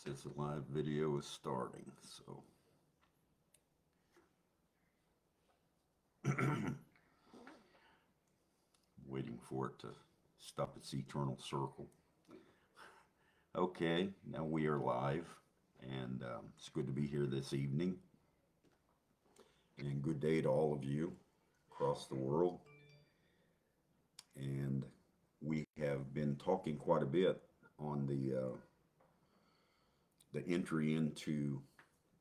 Says the live video is starting, so waiting for it to stop its eternal circle. Okay, now we are live, and it's good to be here this evening. And good day to all of you across the world. And we have been talking quite a bit on the entry into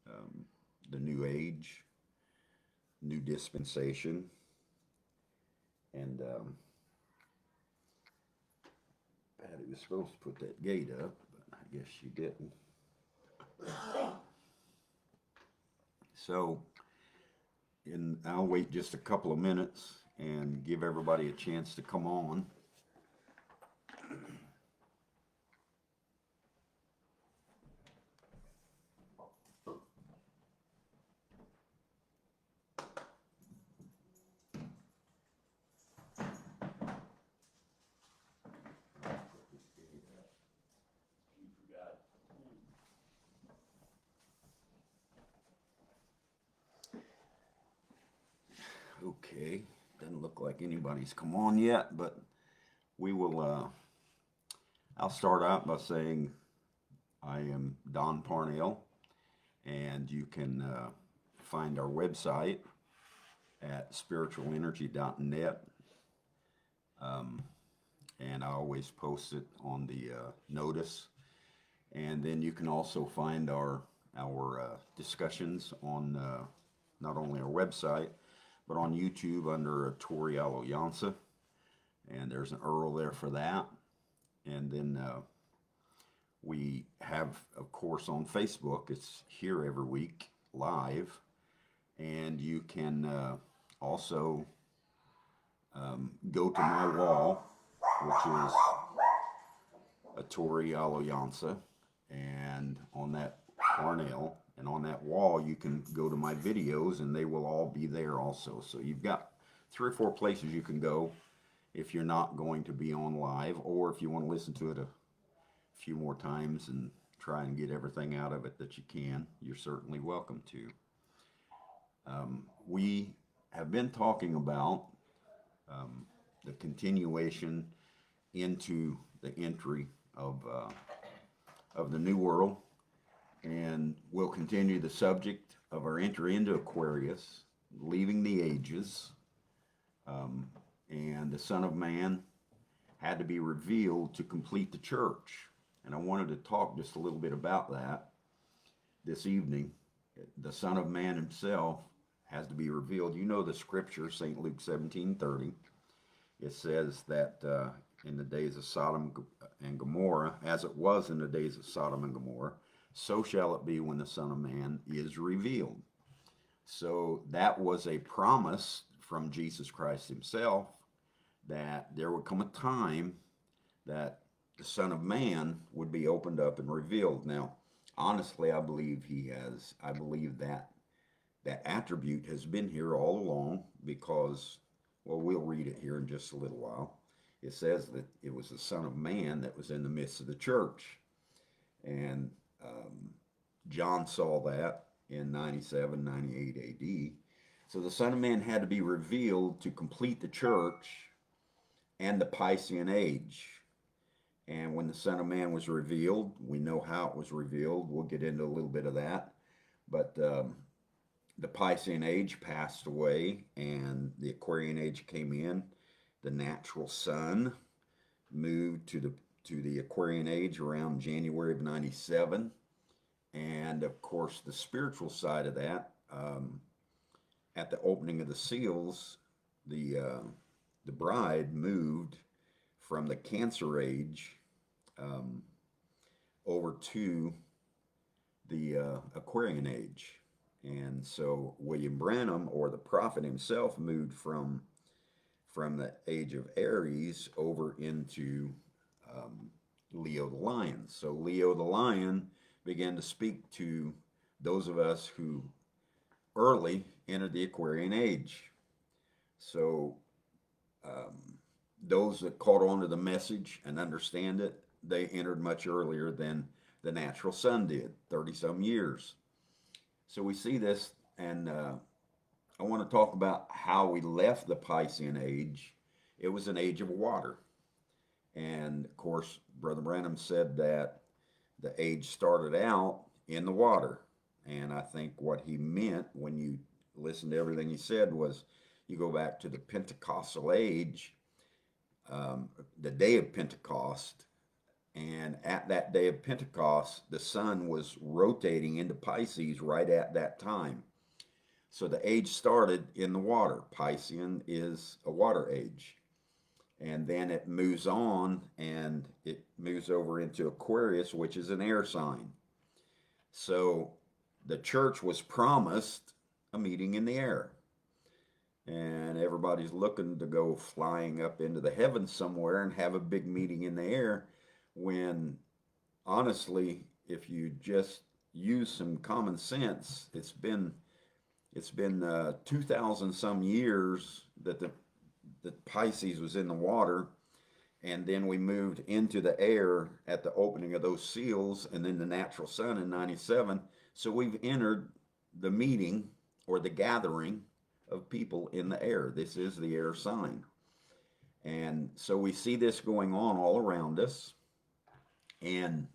um, the new age, new dispensation, and Patty was supposed to put that gate up, but I guess she didn't. So, I'll wait just a couple of minutes and give everybody a chance to come on. Okay, doesn't look like anybody's come on yet, but we will. I'll start out by saying I am Don Parnell, and you can find our website at spiritualenergy.net. And I always post it on the notice. And then you can also find our discussions on not only our website, but on YouTube under Tori Aloyansa. And there's an URL there for that. And then we have, of course, on Facebook, it's here every week, live. And you can also go to my wall, which is a Tori Aloyansa, and on that Parnell, and on that wall you can go to my videos, and they will all be there also. So you've got 3 or 4 places you can go if you're not going to be on live, or if you want to listen to it a few more times and try and get everything out of it that you can, you're certainly welcome to. We have been talking about the continuation into the entry of the New World, and we'll continue the subject of our entry into Aquarius, leaving the ages, and the Son of Man had to be revealed to complete the church. And I wanted to talk just a little bit about that this evening. The Son of Man himself has to be revealed. You know the scripture, St. Luke 17:30. It says that in the days of Sodom and Gomorrah, as it was in the days of Sodom and Gomorrah, so shall it be when the Son of Man is revealed. So that was a promise from Jesus Christ himself that there would come a time that the Son of Man would be opened up and revealed. Now, honestly, I believe that attribute has been here all along, because, well, we'll read it here in just a little while. It says that it was the Son of Man that was in the midst of the church. And John saw that in 97, 98 AD. So the Son of Man had to be revealed to complete the church and the Piscean age. And when the Son of Man was revealed, we know how it was revealed. We'll get into a little bit of that. But the Piscean age passed away, and the Aquarian age came in. The natural sun moved to the Aquarian age around January of 97. And of course, the spiritual side of that, at the opening of the seals, the bride moved from the Cancer age over to the Aquarian age. And so William Branham, or the prophet himself, moved from the age of Aries over into Leo the Lion. So Leo the Lion began to speak to those of us who early entered the Aquarian age. So those that caught on to the message and understand it, they entered much earlier than the natural sun did, 30 some years. So we see this, and I want to talk about how we left the Piscean age. It was an age of water. And of course, Brother Branham said that the age started out in the water. And I think what he meant when you listen to everything he said was you go back to the Pentecostal age, the day of Pentecost. And at that day of Pentecost, the sun was rotating into Pisces right at that time. So the age started in the water. Piscean is a water age. And then it moves on and it moves over into Aquarius, which is an air sign. So the church was promised a meeting in the air. And everybody's looking to go flying up into the heavens somewhere and have a big meeting in the air, when honestly, if you just use some common sense, it's been 2,000 some years that the Pisces was in the water, and then we moved into the air at the opening of those seals, and then the natural sun in 97. So we've entered the meeting or the gathering of people in the air. This is the air sign. And so we see this going on all around us. And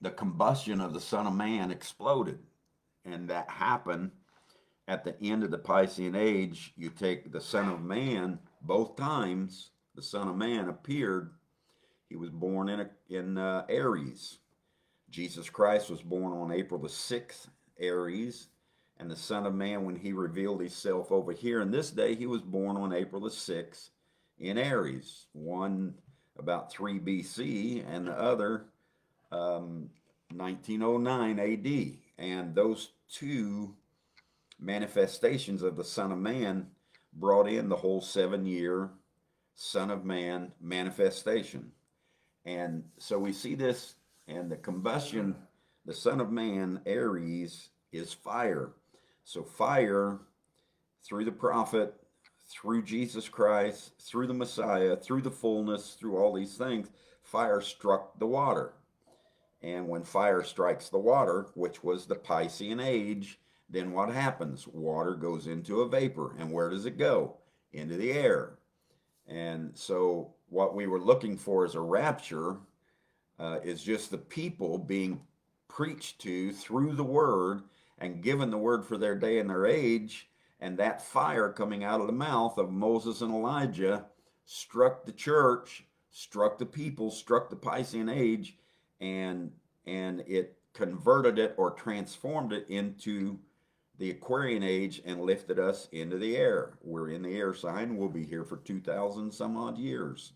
the combustion of the Son of Man exploded. And that happened at the end of the Piscean age. You take the Son of Man, both times the Son of Man appeared, he was born in Aries. Jesus Christ was born on April the 6th, Aries. And the Son of Man, when he revealed himself over here in this day, he was born on April the 6th in Aries. One about 3 BC and the other 1909 AD. And those two manifestations of the Son of Man brought in the whole 7-year Son of Man manifestation. And so we see this, and the combustion, the Son of Man, Aries, is fire. So fire, through the prophet, through Jesus Christ, through the Messiah, through the fullness, through all these things, fire struck the water. And when fire strikes the water, which was the Piscean age, then what happens? Water goes into a vapor. And where does it go? Into the air. And so what we were looking for as a rapture is just the people being preached to through the word and given the word for their day and their age. And that fire coming out of the mouth of Moses and Elijah struck the church, struck the people, struck the Piscean age, and it converted it or transformed it into the Aquarian age and lifted us into the air. We're in the air sign. We'll be here for 2,000 some odd years.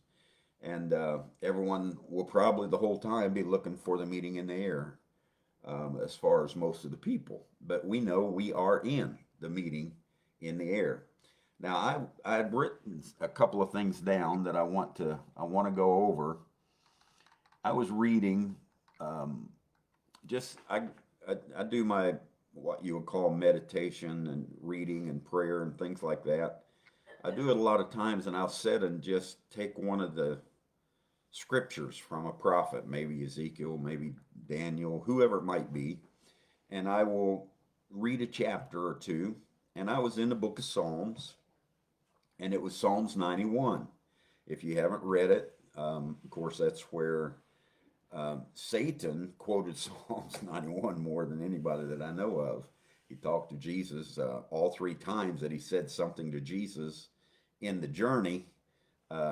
And everyone will probably the whole time be looking for the meeting in the air, as far as most of the people. But we know we are in the meeting in the air. Now, I had written a couple of things down that I want to go over. I was reading, I do my what you would call meditation and reading and prayer and things like that. I do it a lot of times, and I'll sit and just take one of the scriptures from a prophet, maybe Ezekiel, maybe Daniel, whoever it might be, and I will read a chapter or two. And I was in the book of Psalms, and it was Psalms 91. If you haven't read it, of course, that's where Satan quoted Psalms 91 more than anybody that I know of. He talked to Jesus all 3 times that he said something to Jesus in the journey,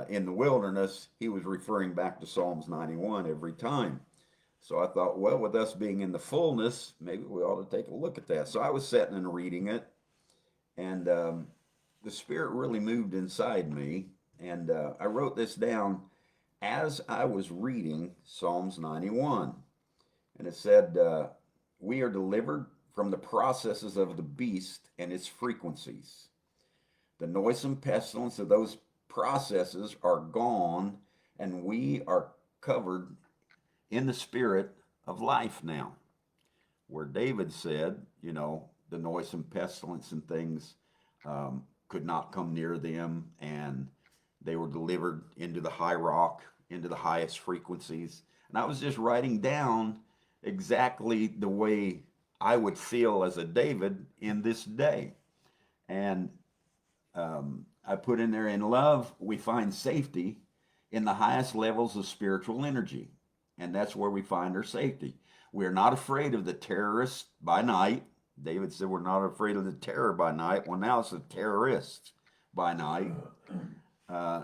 in the wilderness. He was referring back to Psalms 91 every time. So I thought, well, with us being in the fullness, maybe we ought to take a look at that. So I was sitting and reading it, and the Spirit really moved inside me, and I wrote this down as I was reading Psalms 91. And it said, we are delivered from the processes of the beast and its frequencies. The noisome pestilence of those processes are gone, and we are covered in the spirit of life now. Where David said, the noisome pestilence and things could not come near them, and they were delivered into the high rock, into the highest frequencies. And I was just writing down exactly the way I would feel as a David in this day. And I put in there, in love, we find safety in the highest levels of spiritual energy. And that's where we find our safety. We're not afraid of the terrorists by night. David said we're not afraid of the terror by night. Well, now it's the terrorists by night,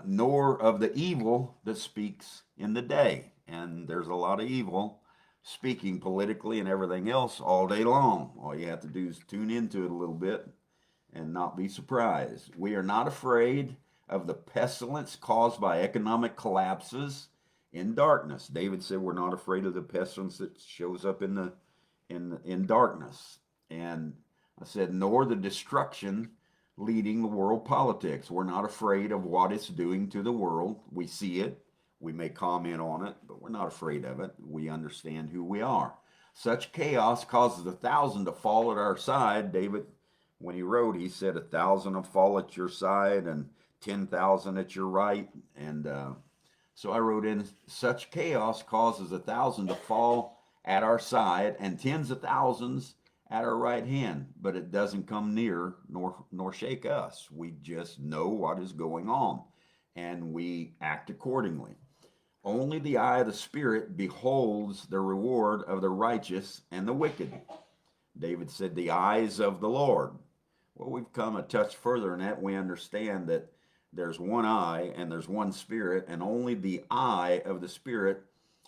nor of the evil that speaks in the day. And there's a lot of evil speaking politically and everything else all day long. All you have to do is tune into it a little bit and not be surprised. We are not afraid of the pestilence caused by economic collapses in darkness. David said we're not afraid of the pestilence that shows up in darkness. And I said, nor the destruction leading the world politics. We're not afraid of what it's doing to the world. We see it. We may comment on it, but we're not afraid of it. We understand who we are. Such chaos causes 1,000 to fall at our side. David, when he wrote, he said 1,000 will fall at your side and 10,000 at your right. And so I wrote in, such chaos causes 1,000 to fall at our side and tens of thousands at our right hand, but it doesn't come near nor shake us. We just know what is going on, and we act accordingly. Only the eye of the Spirit beholds the reward of the righteous and the wicked. David said, the eyes of the Lord. Well, we've come a touch further in that. We understand that there's one eye and there's one Spirit, and only the eye of the Spirit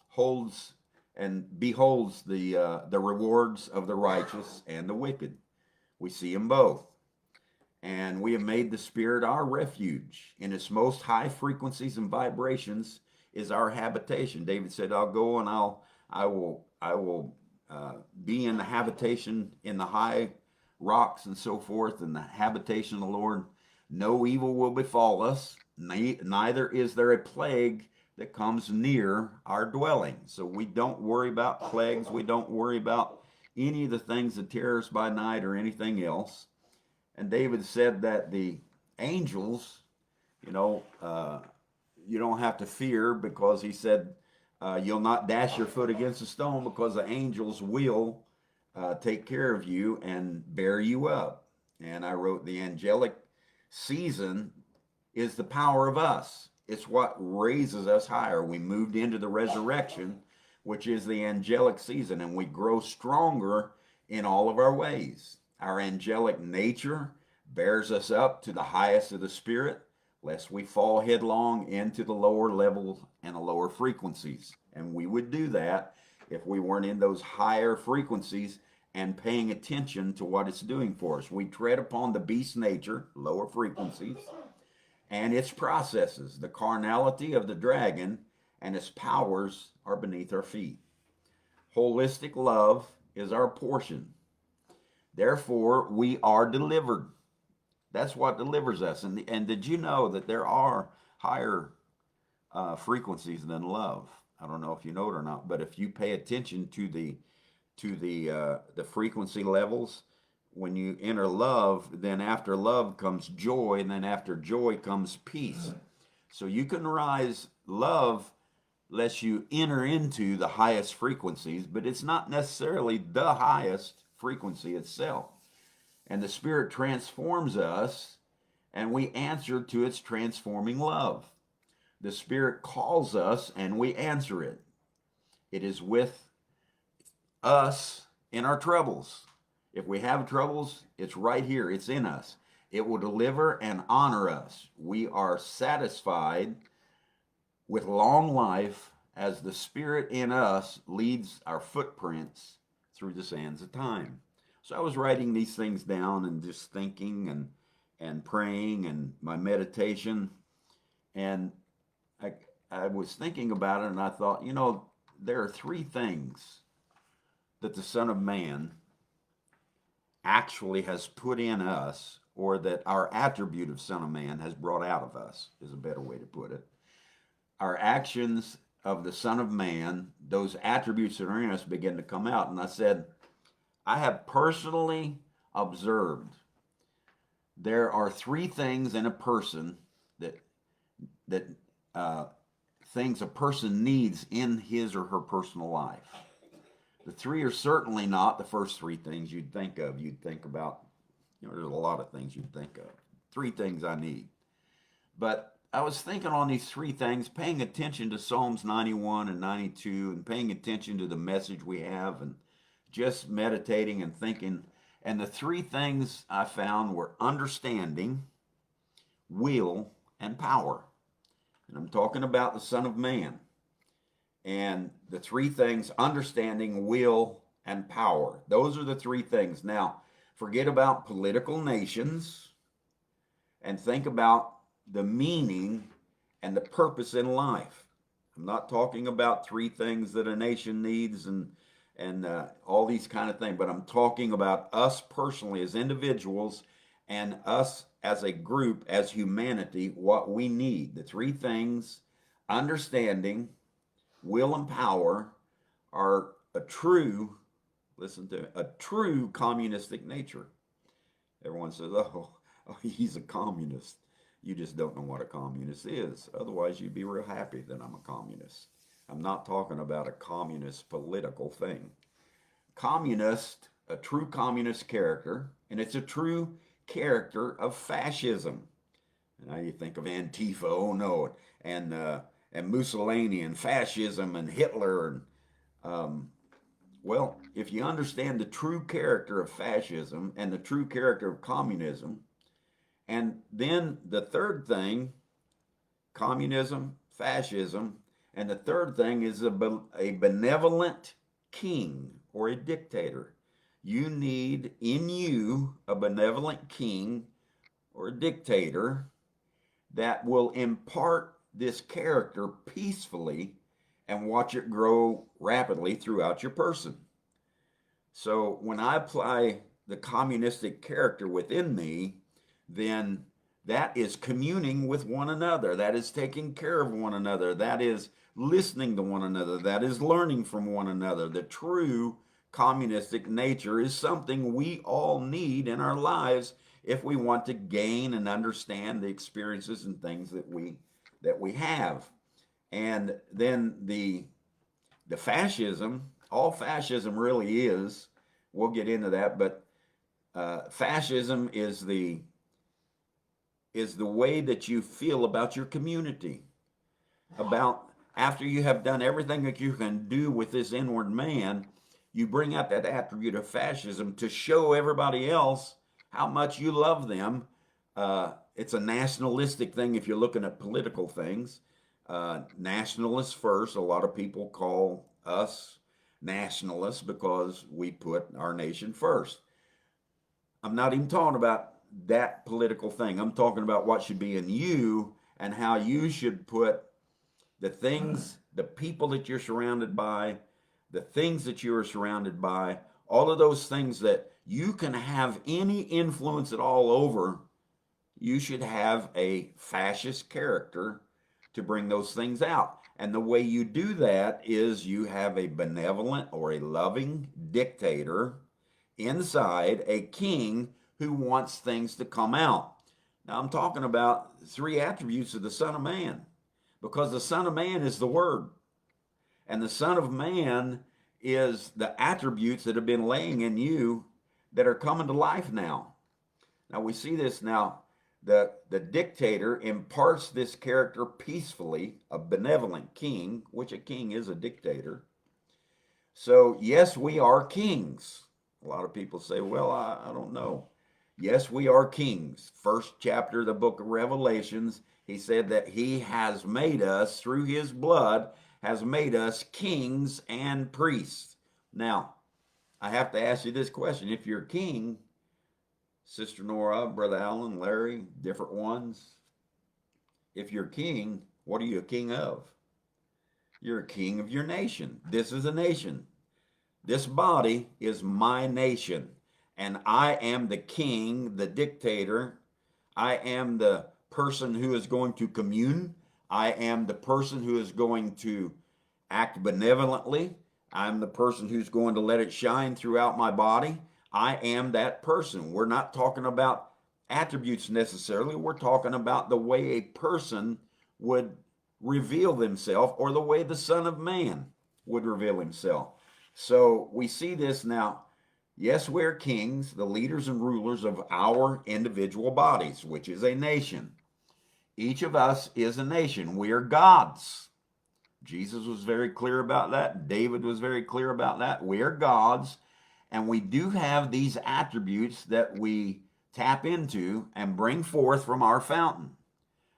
holds and beholds the rewards of the righteous and the wicked. We see them both. And we have made the Spirit our refuge. In its most high frequencies and vibrations is our habitation. David said, I'll go and I will be in the habitation in the high rocks and so forth, in the habitation of the Lord. No evil will befall us, neither is there a plague that comes near our dwelling. So we don't worry about plagues. We don't worry about any of the things that tear us by night or anything else. And David said that the angels, you don't have to fear, because he said, you'll not dash your foot against a stone, because the angels will take care of you and bear you up. And I wrote, the angelic season is the power of us. It's what raises us higher. We moved into the resurrection, which is the angelic season, and we grow stronger in all of our ways. Our angelic nature bears us up to the highest of the Spirit, lest we fall headlong into the lower levels and the lower frequencies. And we would do that if we weren't in those higher frequencies and paying attention to what it's doing for us. We tread upon the beast nature, lower frequencies, and its processes. The carnality of the dragon and its powers are beneath our feet. Holistic love is our portion. Therefore, we are delivered. That's what delivers us. And did you know that there are higher frequencies than love? I don't know if you know it or not, but if you pay attention to the frequency levels, when you enter love, then after love comes joy, and then after joy comes peace. So you can rise love lets you enter into the highest frequencies, but it's not necessarily the highest frequency itself. And the Spirit transforms us, and we answer to its transforming love. The Spirit calls us, and we answer it. It is with us in our troubles. If we have troubles, it's right here. It's in us. It will deliver and honor us. We are satisfied with long life as the Spirit in us leads our footprints through the sands of time. So I was writing these things down and just thinking and praying and my meditation. And I was thinking about it, and I thought, there are three things that the Son of Man actually has put in us, or that our attribute of Son of Man has brought out of us, is a better way to put it. Our actions of the Son of Man, those attributes that are in us, begin to come out. And I said, I have personally observed there are three things in a person that things a person needs in his or her personal life. The three are certainly not the first three things you'd think of. You'd think about, there's a lot of things you'd think of. Three things I need. But I was thinking on these three things, paying attention to Psalms 91 and 92, and paying attention to the message we have, and just meditating and thinking. And the three things I found were understanding, will, and power. And I'm talking about the Son of Man. And the three things, understanding, will, and power. Those are the three things. Now, forget about political nations and think about the meaning and the purpose in life. I'm not talking about three things that a nation needs and all these kind of things, but I'm talking about us personally as individuals and us as a group, as humanity, what we need. The three things, understanding, will, and power, are a true, listen to me, a true communistic nature. Everyone says, oh, he's a communist. You just don't know what a communist is. Otherwise, you'd be real happy that I'm a communist. I'm not talking about a communist political thing. Communist, a true communist character, and it's a true character of fascism. Now you think of Antifa, oh no, and Mussolini and fascism and Hitler and well, if you understand the true character of fascism and the true character of communism, and then the third thing, communism, fascism, and the third thing is a benevolent king or a dictator. You need in you a benevolent king or a dictator that will impart this character peacefully and watch it grow rapidly throughout your person. So when I apply the communistic character within me, then that is communing with one another. That is taking care of one another. That is listening to one another. That is learning from one another. The true communistic nature is something we all need in our lives if we want to gain and understand the experiences and things that we have. And then the fascism, all fascism really is, we'll get into that, but fascism is the way that you feel about your community, about after you have done everything that you can do with this inward man, you bring out that attribute of fascism to show everybody else how much you love them. It's a nationalistic thing if you're looking at political things. Nationalists first. A lot of people call us nationalists because we put our nation first. I'm not even talking about that political thing. I'm talking about what should be in you and how you should put the things, the people that you're surrounded by, the things that you are surrounded by, all of those things that you can have any influence at all over, you should have a fascist character to bring those things out. And the way you do that is you have a benevolent or a loving dictator inside, a king who wants things to come out. Now I'm talking about three attributes of the Son of Man, because the Son of Man is the Word. And the Son of Man is the attributes that have been laying in you that are coming to life now. Now we see this now. The dictator imparts this character peacefully, a benevolent king, which a king is a dictator. So yes, we are kings. A lot of people say, well, I don't know. Yes, we are kings. First chapter of the book of Revelations, he said that he has made us, through his blood, has made us kings and priests. Now, I have to ask you this question. If you're a king, Sister Nora, Brother Alan, Larry, different ones, if you're king, what are you a king of? You're a king of your nation. This is a nation. This body is my nation. And I am the king, the dictator. I am the person who is going to commune. I am the person who is going to act benevolently. I'm the person who's going to let it shine throughout my body. I am that person. We're not talking about attributes necessarily. We're talking about the way a person would reveal themselves, or the way the Son of Man would reveal himself. So we see this now. Yes, we're kings, the leaders and rulers of our individual bodies, which is a nation. Each of us is a nation. We are gods. Jesus was very clear about that. David was very clear about that. We are gods, and we do have these attributes that we tap into and bring forth from our fountain.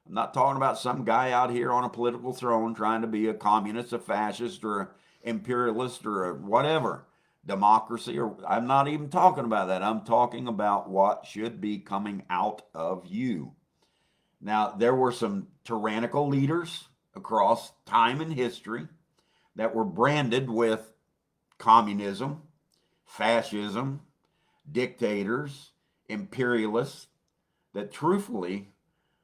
I'm not talking about some guy out here on a political throne trying to be a communist, a fascist, or an imperialist, or a whatever, democracy, or I'm not even talking about that. I'm talking about what should be coming out of you. Now, there were some tyrannical leaders across time and history that were branded with communism, fascism, dictators, imperialists, that truthfully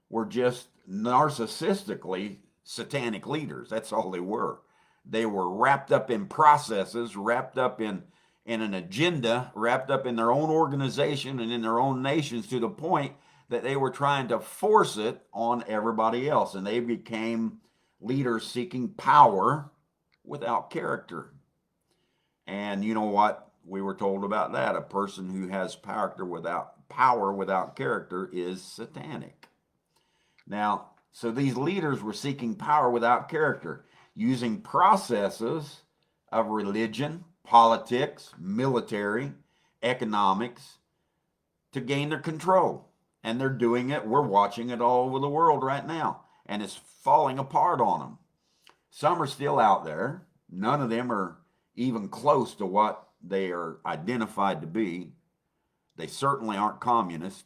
were just narcissistically satanic leaders. That's all they were. They were wrapped up in processes, wrapped up in an agenda, wrapped up in their own organization and in their own nations, to the point that they were trying to force it on everybody else. And they became leaders seeking power without character. And you know what we were told about that? A person who has power without character is satanic. Now, so these leaders were seeking power without character, using processes of religion, politics, military, economics to gain their control. And they're doing it. We're watching it all over the world right now. And it's falling apart on them. Some are still out there. None of them are even close to what they are identified to be. They certainly aren't communist,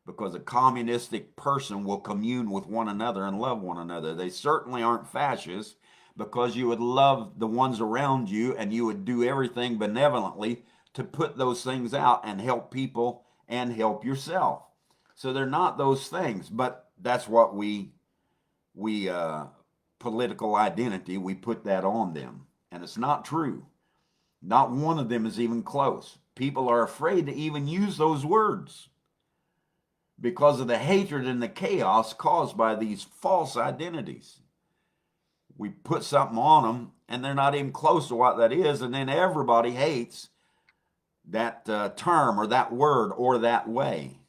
because a communistic person will commune with one another and love one another. They certainly aren't fascists, because you would love the ones around you and you would do everything benevolently to put those things out and help people and help yourself. So they're not those things, but that's what we political identity, we put that on them. And it's not true. Not one of them is even close. People are afraid to even use those words because of the hatred and the chaos caused by these false identities. We put something on them and they're not even close to what that is, and then everybody hates that term or that word or that way.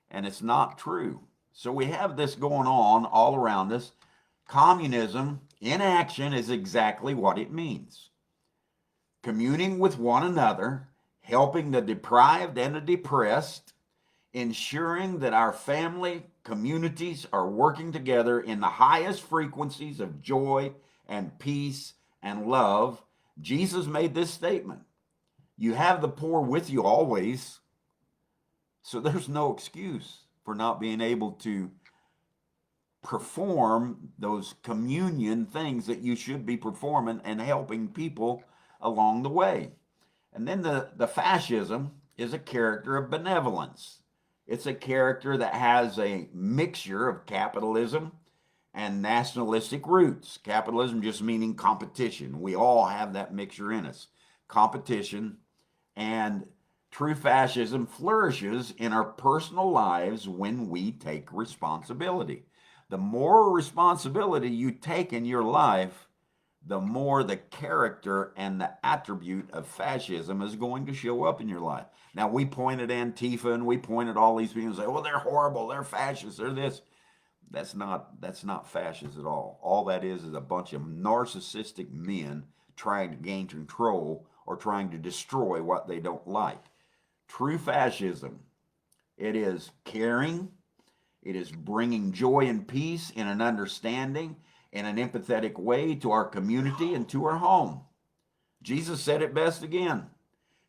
And it's not true. So we have this going on all around us. Communism in action is exactly what it means. Communing with one another, helping the deprived and the depressed, ensuring that our family communities are working together in the highest frequencies of joy and peace and love. Jesus made this statement: you have the poor with you always. So there's no excuse for not being able to perform those communion things that you should be performing and helping people along the way. And then the fascism is a character of benevolence. It's a character that has a mixture of capitalism and nationalistic roots. Capitalism just meaning competition. We all have that mixture in us. Competition. And true fascism flourishes in our personal lives when we take responsibility. The more responsibility you take in your life, the more the character and the attribute of fascism is going to show up in your life. Now, we point at Antifa and we point at all these people and say, well, they're horrible, they're fascists, they're this. That's not fascist at all. All that is a bunch of narcissistic men trying to gain control or trying to destroy what they don't like. True fascism, it is caring, it is bringing joy and peace in an understanding, in an empathetic way to our community and to our home. Jesus said it best again.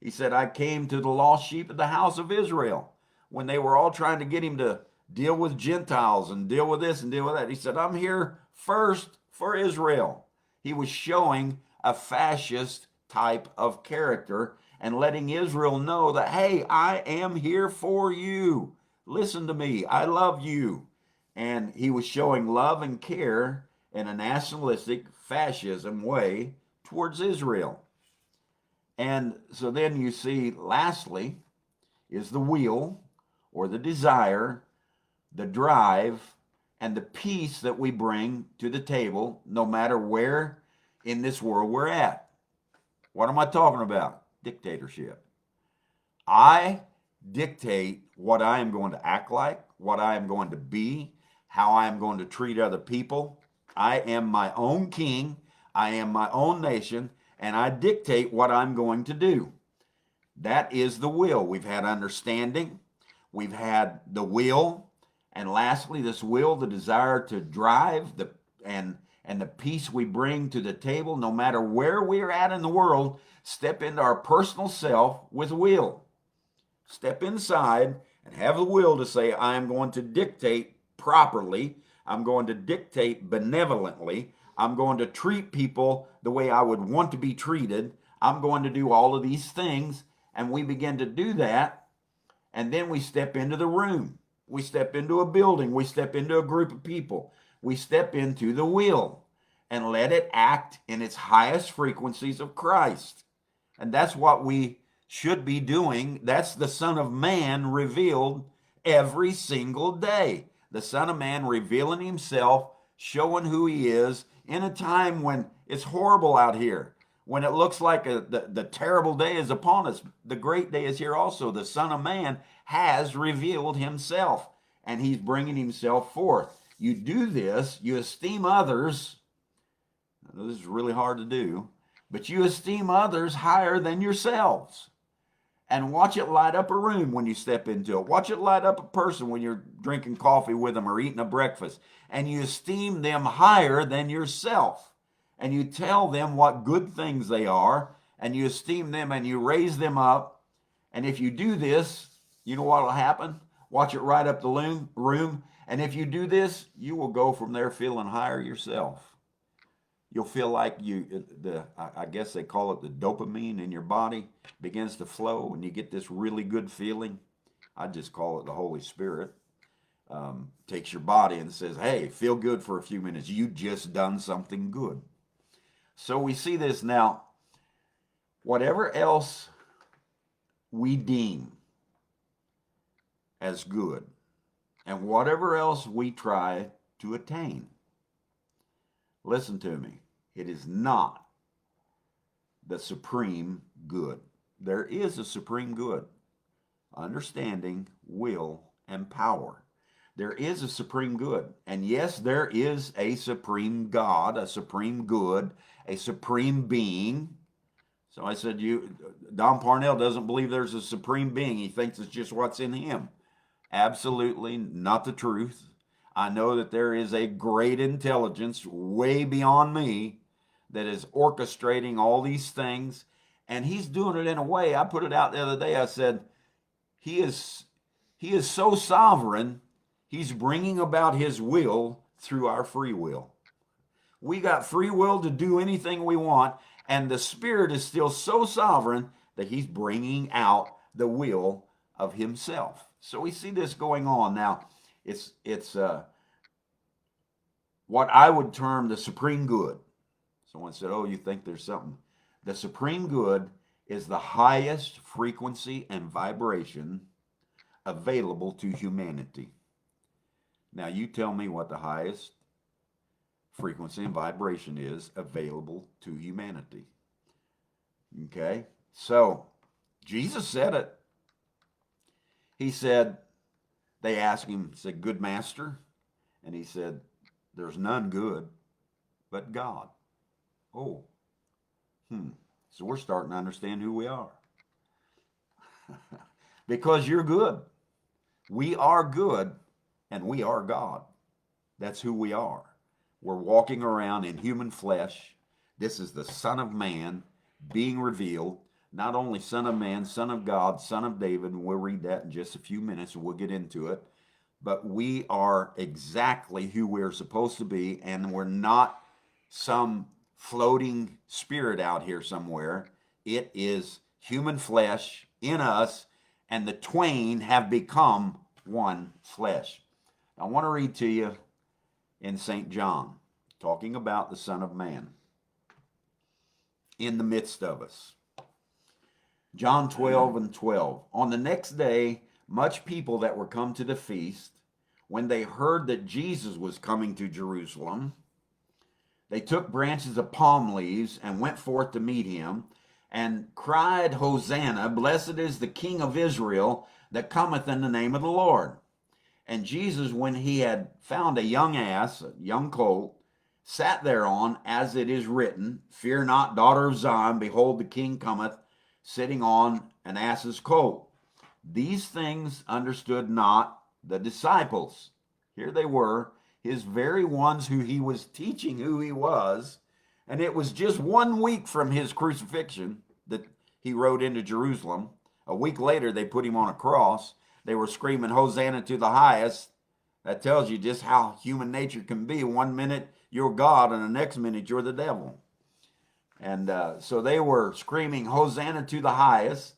He said, I came to the lost sheep of the house of Israel. When they were all trying to get him to deal with Gentiles and deal with this and deal with that, he said, I'm here first for Israel. He was showing a fascist type of character and letting Israel know that, hey, I am here for you. Listen to me. I love you. And he was showing love and care in a nationalistic fascism way towards Israel. And so then you see, lastly, is the will or the desire, the drive, and the peace that we bring to the table, no matter where in this world we're at. What am I talking about? Dictatorship. I dictate what I am going to act like, what I am going to be, how I am going to treat other people. I am my own king. I am my own nation, and I dictate what I'm going to do. That is the will. We've had understanding. We've had the will. And lastly, this will, the desire to drive and the peace we bring to the table, no matter where we're at in the world, step into our personal self with will. Step inside and have the will to say, I am going to dictate properly. I'm going to dictate benevolently. I'm going to treat people the way I would want to be treated. I'm going to do all of these things. And we begin to do that. And then we step into the room. We step into a building. We step into a group of people. We step into the will and let it act in its highest frequencies of Christ. And that's what we should be doing. That's the Son of Man revealed every single day. The Son of Man revealing himself, showing who he is in a time when it's horrible out here, when it looks like the terrible day is upon us. The great day is here also. The Son of Man has revealed himself, and he's bringing himself forth. You do this, you esteem others. I know this is really hard to do, but you esteem others higher than yourselves. And watch it light up a room when you step into it. Watch it light up a person when you're drinking coffee with them or eating a breakfast. And you esteem them higher than yourself. And you tell them what good things they are. And you esteem them and you raise them up. And if you do this, you know what will happen? Watch it right up the room. And if you do this, you will go from there feeling higher yourself. You'll feel like I guess they call it the dopamine in your body begins to flow, and you get this really good feeling. I just call it the Holy Spirit. Takes your body and says, hey, feel good for a few minutes. You just done something good. So we see this now. Whatever else we deem as good, and whatever else we try to attain, listen to me. It is not the supreme good. There is a supreme good. Understanding, will, and power. There is a supreme good. And yes, there is a supreme God, a supreme good, a supreme being. So I said, Don Parnell doesn't believe there's a supreme being. He thinks it's just what's in him. Absolutely not the truth. I know that there is a great intelligence way beyond me that is orchestrating all these things, and he's doing it in a way. I put it out the other day. I said, he is so sovereign, he's bringing about his will through our free will. We got free will to do anything we want, and the Spirit is still so sovereign that he's bringing out the will of himself. So we see this going on. Now, it's what I would term the supreme good. Someone said, oh, you think there's something. The supreme good is the highest frequency and vibration available to humanity. Now, you tell me what the highest frequency and vibration is available to humanity. Okay? So, Jesus said it. He said, they asked him, said, good master? And he said, there's none good but God. Oh, so we're starting to understand who we are. Because you're good. We are good, and we are God. That's who we are. We're walking around in human flesh. This is the Son of Man being revealed. Not only Son of Man, Son of God, Son of David, and we'll read that in just a few minutes, and we'll get into it. But we are exactly who we're supposed to be, and we're not some floating spirit out here somewhere. It is human flesh in us, and the twain have become one flesh. I want to read to you in St. John, talking about the Son of Man in the midst of us. John 12 and 12. On the next day, much people that were come to the feast when they heard that Jesus was coming to Jerusalem, they took branches of palm leaves and went forth to meet him and cried, Hosanna, blessed is the King of Israel that cometh in the name of the Lord. And Jesus, when he had found a young ass, a young colt, sat thereon, as it is written, Fear not, daughter of Zion, behold, the king cometh, sitting on an ass's colt. These things understood not the disciples. Here they were, his very ones who he was teaching who he was. And it was just 1 week from his crucifixion that he rode into Jerusalem. A week later, they put him on a cross. They were screaming, Hosanna to the highest. That tells you just how human nature can be. 1 minute you're God, and the next minute you're the devil. And so they were screaming, Hosanna to the highest.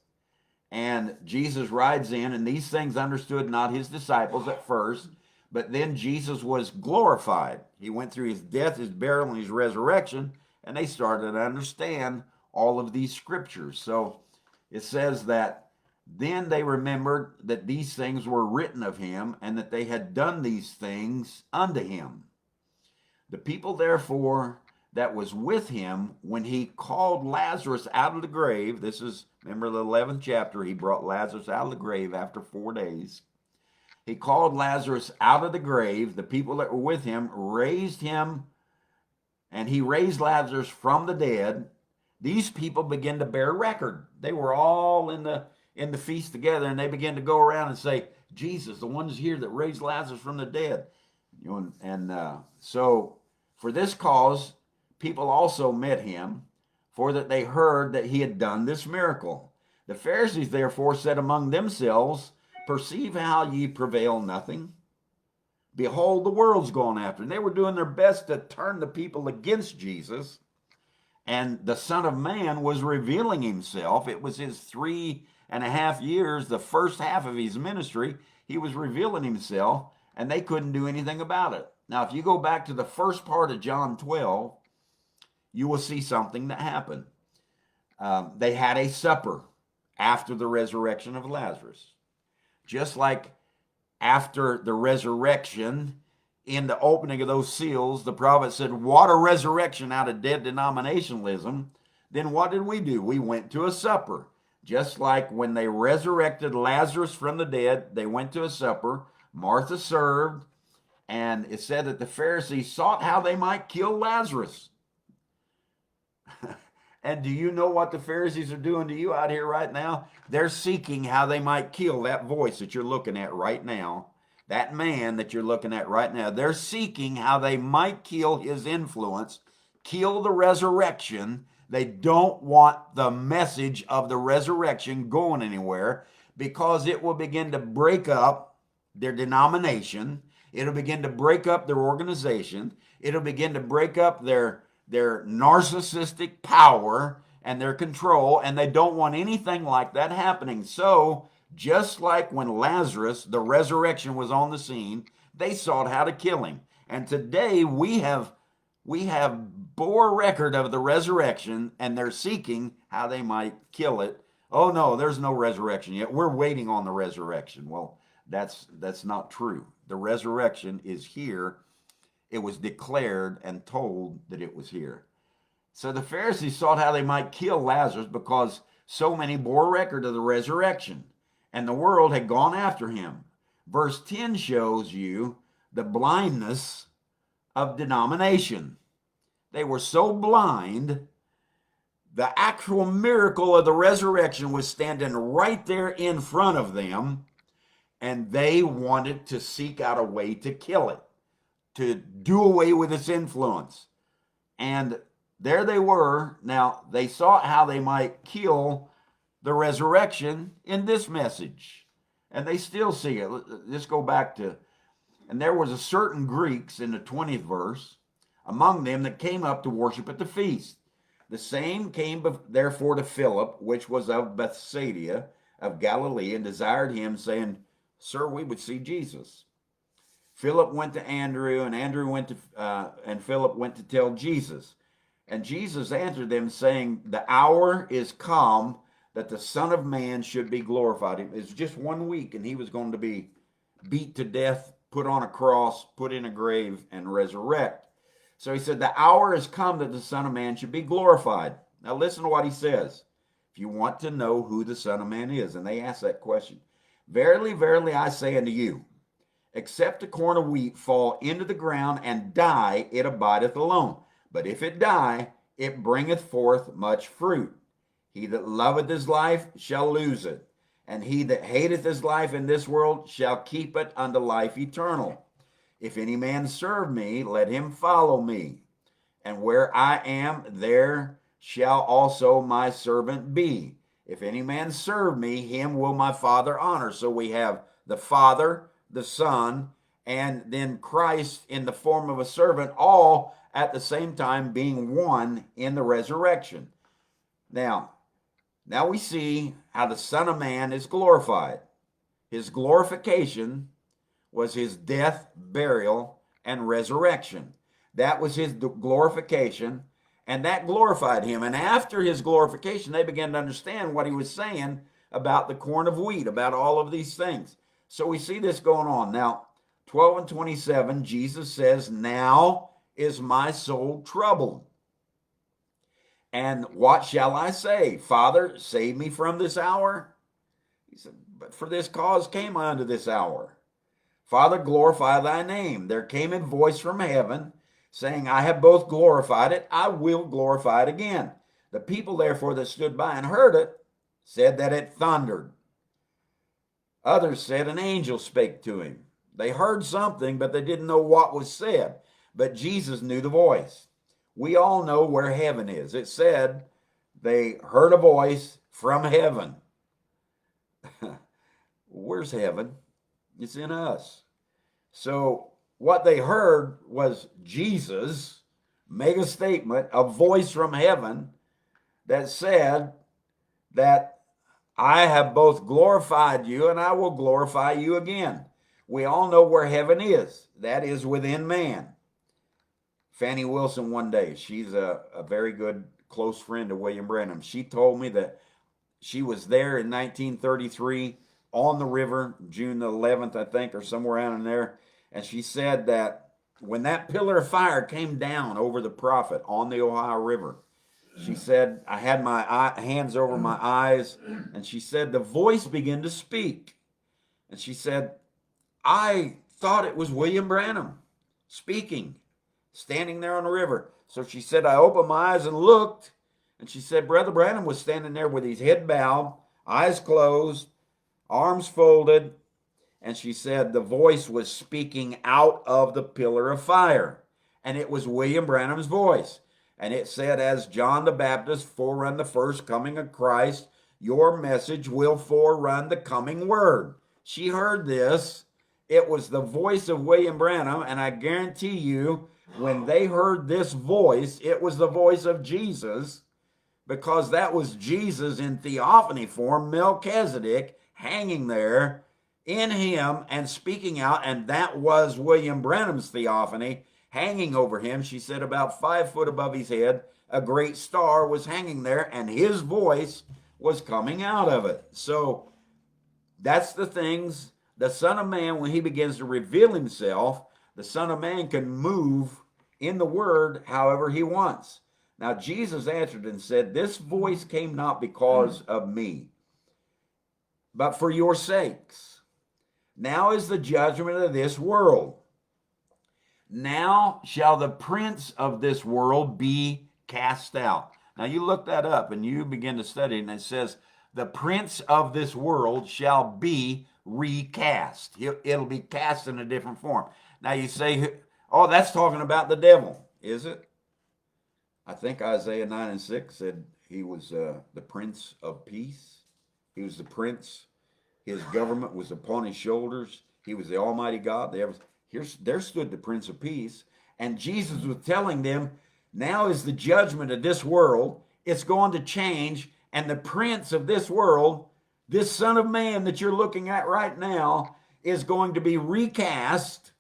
And Jesus rides in, and these things understood not his disciples at first, but then Jesus was glorified. He went through his death, his burial, and his resurrection, and they started to understand all of these scriptures. So it says that then they remembered that these things were written of him, and that they had done these things unto him. The people, therefore, that was with him when he called Lazarus out of the grave, this is, remember the 11th chapter, he brought Lazarus out of the grave after 4 days. He called Lazarus out of the grave. The people that were with him raised him, and he raised Lazarus from the dead. These people began to bear record. They were all in the feast together, and they began to go around and say, Jesus, the one's here that raised Lazarus from the dead. So for this cause, people also met him, for that they heard that he had done this miracle. The Pharisees therefore said among themselves, Perceive how ye prevail nothing. Behold, the world's gone after. And they were doing their best to turn the people against Jesus. And the Son of Man was revealing himself. It was his 3.5 years, the first half of his ministry. He was revealing himself, and they couldn't do anything about it. Now, if you go back to the first part of John 12, you will see something that happened. They had a supper after the resurrection of Lazarus. Just like after the resurrection, in the opening of those seals, the prophet said, what a resurrection out of dead denominationalism. Then what did we do? We went to a supper. Just like when they resurrected Lazarus from the dead, they went to a supper. Martha served, and it said that the Pharisees sought how they might kill Lazarus. And do you know what the Pharisees are doing to you out here right now? They're seeking how they might kill that voice that you're looking at right now, that man that you're looking at right now. They're seeking how they might kill his influence, kill the resurrection. They don't want the message of the resurrection going anywhere, because it will begin to break up their denomination. It'll begin to break up their organization. It'll begin to break up their narcissistic power and their control, and they don't want anything like that happening. So just like when Lazarus, the resurrection, was on the scene, they sought how to kill him. And today we have bore record of the resurrection, and they're seeking how they might kill it. Oh no, there's no resurrection yet. We're waiting on the resurrection. Well, that's not true. The resurrection is here. It was declared and told that it was here. So the Pharisees sought how they might kill Lazarus, because so many bore record of the resurrection, and the world had gone after him. Verse 10 shows you the blindness of denomination. They were so blind, the actual miracle of the resurrection was standing right there in front of them, and they wanted to seek out a way to kill it, to do away with its influence. And there they were. Now, they sought how they might kill the resurrection in this message. And they still see it. Let's go back to, and there was a certain Greeks in the 20th verse among them that came up to worship at the feast. The same came therefore to Philip, which was of Bethsaida of Galilee, and desired him, saying, Sir, we would see Jesus. Philip went to Andrew, and Andrew went to, and Philip went to tell Jesus. And Jesus answered them, saying, The hour is come that the Son of Man should be glorified. It was just 1 week, and he was going to be beat to death put on a cross, put in a grave, and resurrect. So he said, the hour has come that the Son of Man should be glorified. Now listen to what he says. If you want to know who the Son of Man is, and they ask that question. Verily, verily, I say unto you, except a corn of wheat fall into the ground and die, it abideth alone. But if it die, it bringeth forth much fruit. He that loveth his life shall lose it, and he that hateth his life in this world shall keep it unto life eternal. If any man serve me, let him follow me. And where I am, there shall also my servant be. If any man serve me, him will my Father honor. So we have the Father, the Son, and then Christ in the form of a servant, all at the same time being one in the resurrection. Now we see how the Son of Man is glorified. His glorification was his death, burial, and resurrection. That was his glorification, and that glorified him. And after his glorification, they began to understand what he was saying about the corn of wheat, about all of these things. So we see this going on. Now, 12 and 27, Jesus says, now is my soul troubled. And what shall I say? Father, save me from this hour. He said, but for this cause came I unto this hour. Father, glorify thy name. There came a voice from heaven, saying, I have both glorified it, I will glorify it again. The people therefore that stood by and heard it said that it thundered. Others said an angel spake to him. They heard something, but they didn't know what was said. But Jesus knew the voice. We all know where heaven is. It said they heard a voice from heaven. Where's heaven? It's in us. So what they heard was Jesus make a statement, a voice from heaven that said that I have both glorified you and I will glorify you again. We all know where heaven is. That is within man. Fannie Wilson one day, she's a very good close friend of William Branham. She told me that she was there in 1933 on the river, June the 11th, I think, or somewhere around in there. And she said that when that pillar of fire came down over the prophet on the Ohio River, she said, I had my hands over my eyes, and she said, the voice began to speak. And she said, I thought it was William Branham speaking, standing there on the river. So she said, I opened my eyes and looked, and she said, Brother Branham was standing there with his head bowed, eyes closed, arms folded, and she said the voice was speaking out of the pillar of fire, and it was William Branham's voice. And it said, as John the Baptist forerun the first coming of Christ, your message will forerun the coming word. She heard this. It was the voice of William Branham, and I guarantee you, when they heard this voice, it was the voice of Jesus, because that was Jesus in theophany form, Melchizedek, hanging there in him and speaking out, and that was William Branham's theophany hanging over him. She said about 5 foot above his head, a great star was hanging there, and his voice was coming out of it. So that's the things, the Son of Man, when he begins to reveal himself, the Son of Man can move in the word however he wants. Now Jesus answered and said, this voice came not because of me, but for your sakes. Now is the judgment of this world. Now shall the prince of this world be cast out. Now you look that up and you begin to study, and it says, the prince of this world shall be recast. It'll be cast in a different form. Now you say, oh, that's talking about the devil, is it? I think Isaiah 9 and 6 said he was the Prince of Peace. He was the prince. His government was upon his shoulders. He was the Almighty God. There stood the Prince of Peace. And Jesus was telling them, now is the judgment of this world. It's going to change. And the prince of this world, this Son of Man that you're looking at right now, is going to be recast.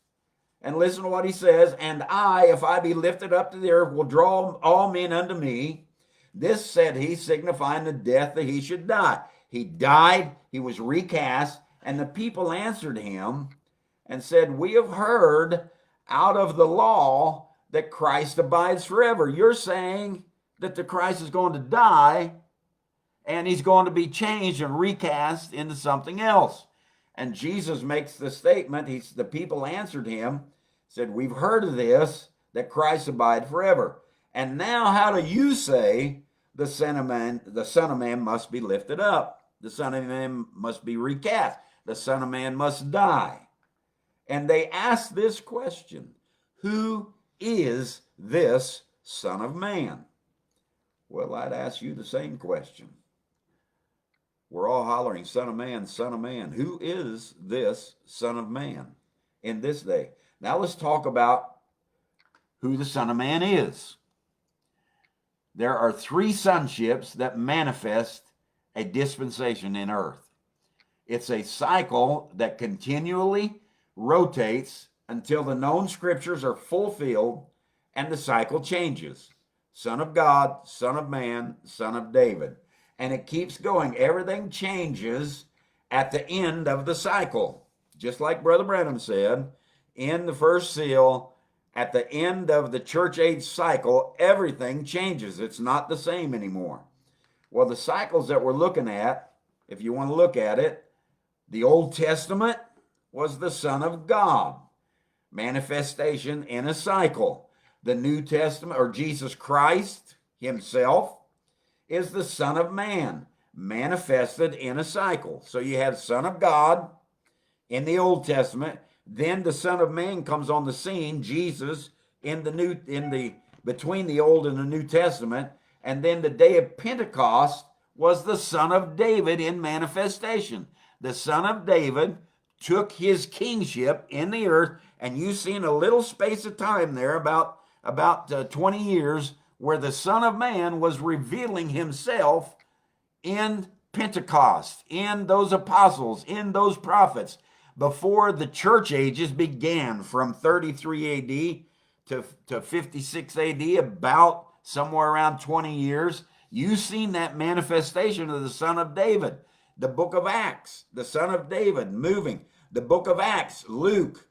And listen to what he says, and I, if I be lifted up to the earth, will draw all men unto me. This said he, signifying the death that he should die. He died, he was recast, and the people answered him and said, we have heard out of the law that Christ abides forever. You're saying that the Christ is going to die and he's going to be changed and recast into something else. And Jesus makes the statement, the people answered him, said, we've heard of this, that Christ abide forever. And now how do you say the Son of Man must be lifted up? The Son of Man must be recast. The Son of Man must die. And they asked this question, who is this Son of Man? Well, I'd ask you the same question. We're all hollering, Son of Man, Son of Man. Who is this Son of Man in this day? Now let's talk about who the Son of Man is. There are three sonships that manifest a dispensation in earth. It's a cycle that continually rotates until the known scriptures are fulfilled and the cycle changes. Son of God, Son of Man, Son of David. And it keeps going. Everything changes at the end of the cycle. Just like Brother Branham said, in the first seal, at the end of the church age cycle, everything changes. It's not the same anymore. Well, the cycles that we're looking at, if you want to look at it, the Old Testament was the Son of God, manifestation in a cycle. The New Testament, or Jesus Christ himself, is the Son of Man, manifested in a cycle. So you have Son of God in the Old Testament, then the Son of Man comes on the scene, Jesus, between the Old and the New Testament, and then the day of Pentecost was the Son of David in manifestation. The Son of David took his kingship in the earth, and you've seen a little space of time there, about 20 years, where the Son of Man was revealing himself in Pentecost, in those apostles, in those prophets, before the church ages began from 33 AD to 56 AD, about somewhere around 20 years. You've seen that manifestation of the Son of David. The book of Acts, the Son of David moving. The book of Acts, Luke,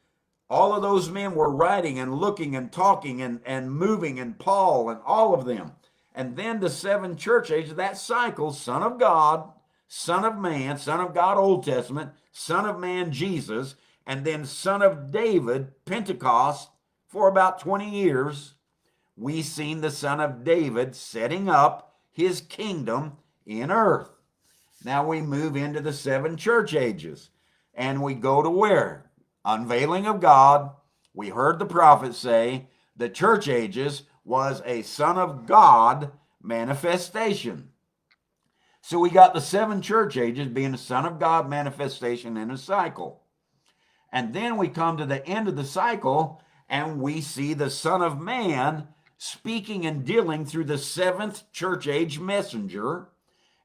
all of those men were writing and looking and talking and moving, and Paul and all of them. And then the seven church ages, that cycle, Son of God, Son of Man, Son of God, Old Testament, Son of Man, Jesus, and then Son of David, Pentecost, for about 20 years. We've seen the Son of David setting up his kingdom in earth. Now we move into the seven church ages, and we go to where? Unveiling of God. We heard the prophet say the church ages was a Son of God manifestation. So we got the seven church ages being a Son of God manifestation in a cycle. And then we come to the end of the cycle, and we see the Son of Man speaking and dealing through the seventh church age messenger,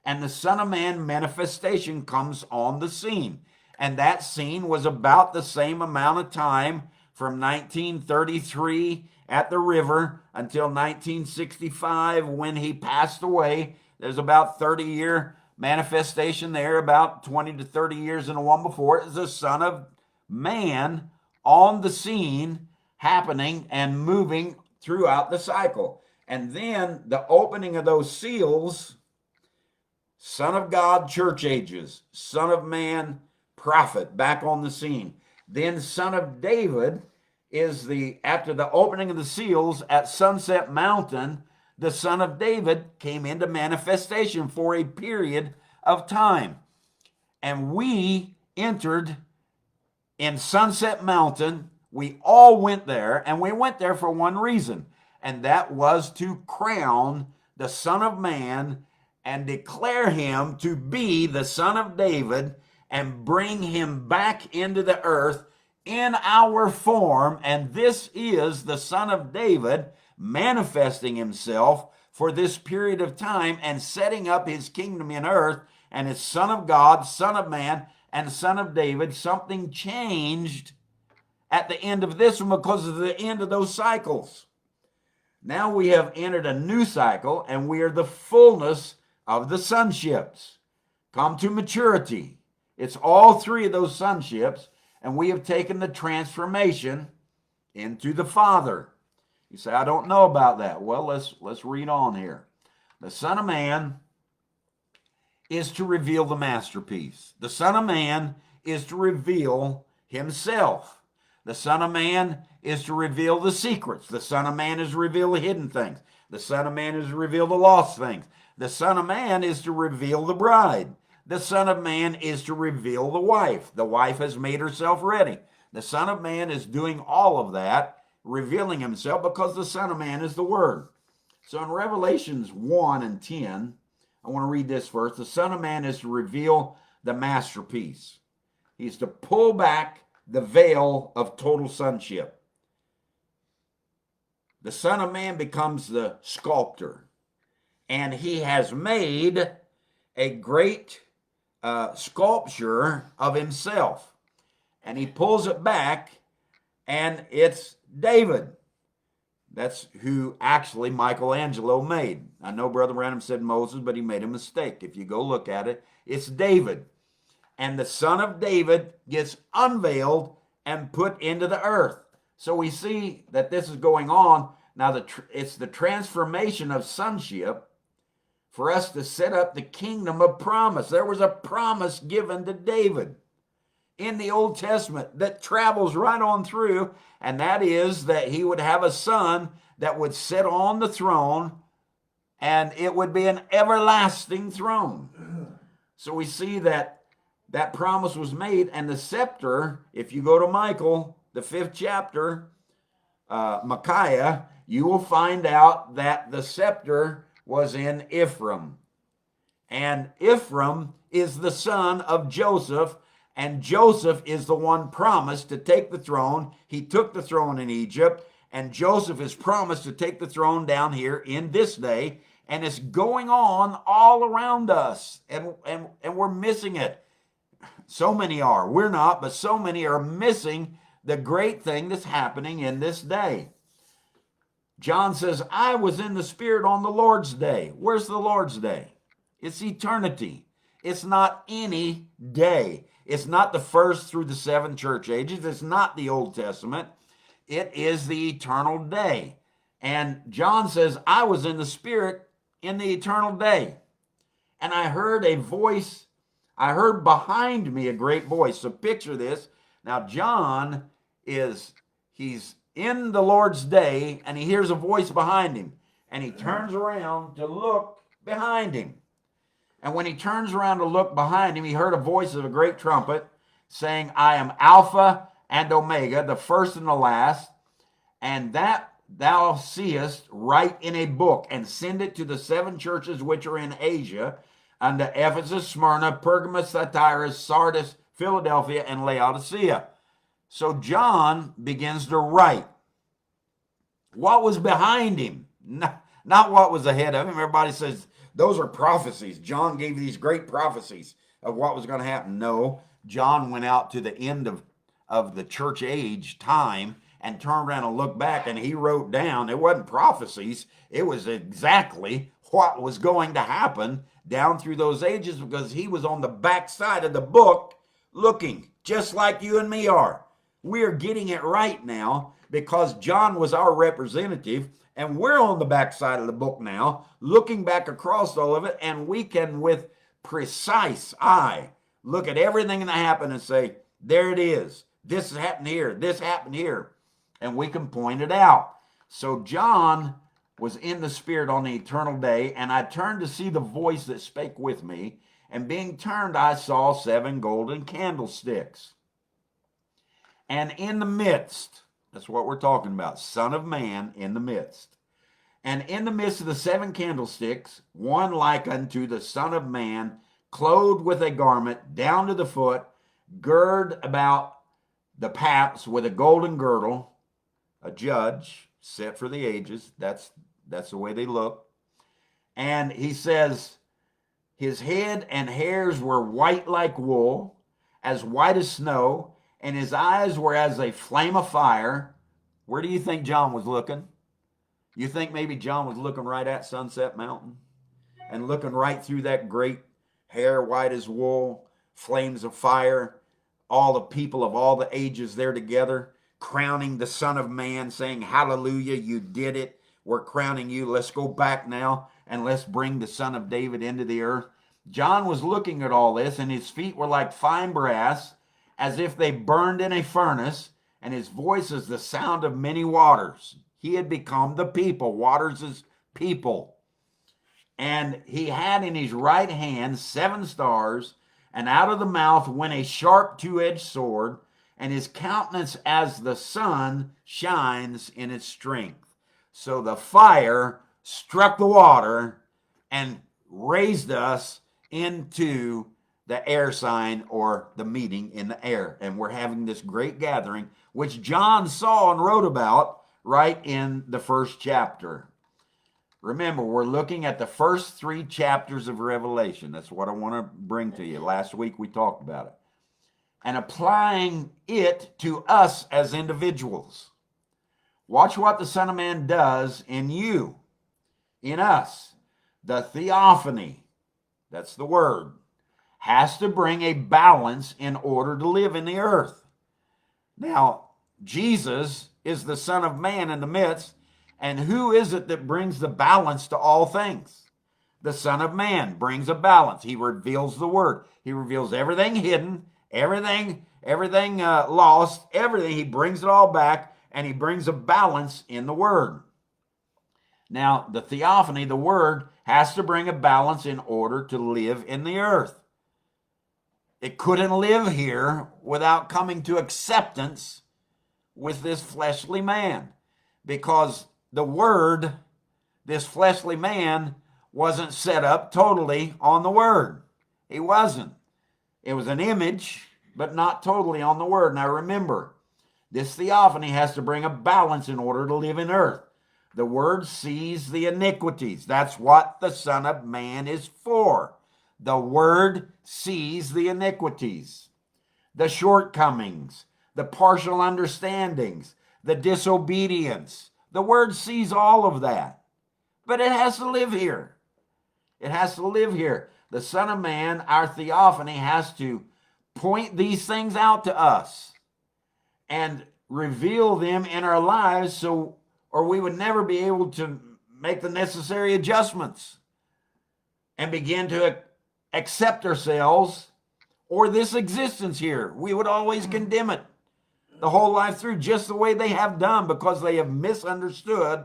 and the Son of Man manifestation comes on the scene. And that scene was about the same amount of time, from 1933 at the river until 1965 when he passed away. There's about 30-year manifestation there, about 20 to 30 years in the one before. It's the Son of Man on the scene, happening and moving throughout the cycle. And then the opening of those seals, Son of God, church ages, Son of Man, prophet, back on the scene. Then Son of David is after the opening of the seals at Sunset Mountain, the Son of David came into manifestation for a period of time. And we entered in Sunset Mountain. We all went there, and we went there for one reason, and that was to crown the Son of Man and declare him to be the Son of David and bring him back into the earth in our form. And this is the Son of David manifesting himself for this period of time and setting up his kingdom in earth. And it's Son of God, Son of Man, and Son of David. Something changed at the end of this one because of the end of those cycles. Now we have entered a new cycle, and we are the fullness of the sonships, come to maturity. It's all three of those sonships, and we have taken the transformation into the Father. You say, I don't know about that. Well, let's read on here. The Son of Man is to reveal the masterpiece. The Son of Man is to reveal himself. The Son of Man is to reveal the secrets. The Son of Man is to reveal the hidden things. The Son of Man is to reveal the lost things. The Son of Man is to reveal the bride. The Son of Man is to reveal the wife. The wife has made herself ready. The Son of Man is doing all of that, revealing himself, because the Son of Man is the Word. So in Revelations 1 and 10, I want to read this first. The Son of Man is to reveal the masterpiece. He's to pull back the veil of total sonship. The Son of Man becomes the sculptor, and he has made a great sculpture of himself, and he pulls it back, and it's David. That's who actually Michelangelo made. I know Brother Branham said Moses, but he made a mistake. If you go look at it, it's David. And the son of David gets unveiled and put into the earth. So we see that this is going on. Now, it's the transformation of sonship for us to set up the kingdom of promise. There was a promise given to David in the Old Testament that travels right on through, and that is that he would have a son that would sit on the throne, and it would be an everlasting throne. So we see that that promise was made, and the scepter, if you go to Michael, the 5th chapter, Micaiah, you will find out that the scepter was in Ephraim. And Ephraim is the son of Joseph, and Joseph is the one promised to take the throne. He took the throne in Egypt, and Joseph is promised to take the throne down here in this day, and it's going on all around us, and we're missing it. So many are. We're not, but so many are missing the great thing that's happening in this day. John says, I was in the Spirit on the Lord's day. Where's the Lord's day? It's eternity. It's not any day. It's not the 1st through the 7 church ages. It's not the Old Testament. It is the eternal day. And John says, I was in the Spirit in the eternal day. And I heard a voice. I heard behind me a great voice. So picture this. Now, John he's in the Lord's day, and he hears a voice behind him. And he turns around to look behind him. And when he turns around to look behind him, he heard a voice of a great trumpet saying, I am Alpha and Omega, the first and the last, and that thou seest, write in a book, and send it to the 7 churches which are in Asia, unto Ephesus, Smyrna, Pergamos, Thyatira, Sardis, Philadelphia, and Laodicea. So John begins to write. What was behind him? Not what was ahead of him. Everybody says, those are prophecies. John gave these great prophecies of what was going to happen. No, John went out to the end of the church age time and turned around and looked back, and he wrote down, it wasn't prophecies, it was exactly what was going to happen down through those ages, because he was on the back side of the book looking, just like you and me are. We are getting it right now because John was our representative, and we're on the back side of the book now, looking back across all of it, and we can, with precise eye, look at everything that happened and say, there it is. This happened here. This happened here. And we can point it out. So John was in the Spirit on the eternal day, and I turned to see the voice that spake with me, and being turned, I saw 7 golden candlesticks. And in the midst, that's what we're talking about, Son of Man in the midst. And in the midst of the 7 candlesticks, one like unto the Son of Man, clothed with a garment down to the foot, gird about the paps with a golden girdle, a judge set for the ages. That's the way they look. And he says, his head and hairs were white like wool, as white as snow, and his eyes were as a flame of fire. Where do you think John was looking? You think maybe John was looking right at Sunset Mountain and looking right through that great hair, white as wool, flames of fire, all the people of all the ages there together, crowning the Son of Man, saying, hallelujah, you did it. We're crowning you. Let's go back now and let's bring the Son of David into the earth. John was looking at all this, and his feet were like fine brass, as if they burned in a furnace, and his voice is the sound of many waters. He had become the people. Waters is people. And he had in his right hand 7 stars, and out of the mouth went a sharp 2-edged sword, and his countenance as the sun shines in its strength. So the fire struck the water and raised us into the air sign, or the meeting in the air. And we're having this great gathering, which John saw and wrote about right in the first chapter. Remember, we're looking at the first 3 chapters of Revelation. That's what I want to bring to you. Last week we talked about it. And applying it to us as individuals. Watch what the Son of Man does in you, in us. The theophany, that's the word, has to bring a balance in order to live in the earth. Now, Jesus is the Son of Man in the midst, and who is it that brings the balance to all things? The Son of Man brings a balance. He reveals the word. He reveals everything hidden, everything lost, everything. He brings it all back, and he brings a balance in the word. Now, the theophany, the word, has to bring a balance in order to live in the earth. It couldn't live here without coming to acceptance with this fleshly man, because the word, this fleshly man, wasn't set up totally on the word. He wasn't. It was an image, but not totally on the word. Now remember, this theophany has to bring a balance in order to live in earth. The word sees the iniquities. That's what the Son of Man is for. The word sees the iniquities, the shortcomings, the partial understandings, the disobedience. The word sees all of that. But it has to live here. It has to live here. The Son of Man, our theophany, has to point these things out to us and reveal them in our lives, or we would never be able to make the necessary adjustments and begin to accept ourselves or this existence here. We would always condemn it the whole life through, just the way they have done, because they have misunderstood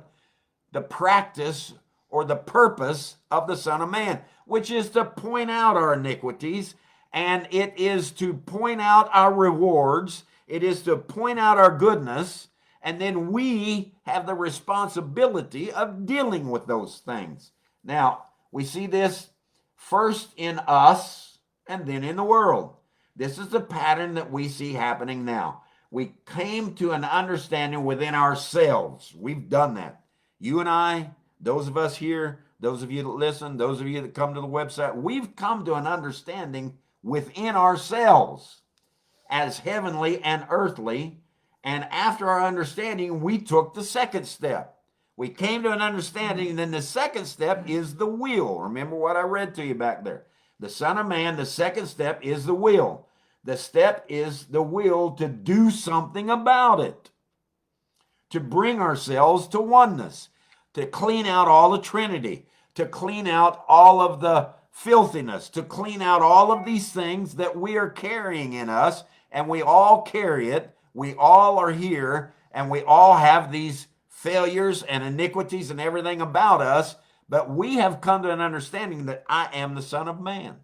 the practice or the purpose of the Son of Man, which is to point out our iniquities, and it is to point out our rewards. It is to point out our goodness, and then we have the responsibility of dealing with those things. Now, we see this first in us and then in the world. This is the pattern that we see happening now. We came to an understanding within ourselves. We've done that. You and I, those of us here, those of you that listen, those of you that come to the website, we've come to an understanding within ourselves as heavenly and earthly. And after our understanding, we took the second step. We came to an understanding, and then the second step is the will. Remember what I read to you back there. The Son of Man, the second step is the will. The step is the will to do something about it, to bring ourselves to oneness, to clean out all the Trinity, to clean out all of the filthiness, to clean out all of these things that we are carrying in us, and we all carry it. We all are here, and we all have these failures and iniquities and everything about us, but we have come to an understanding that I am the Son of Man.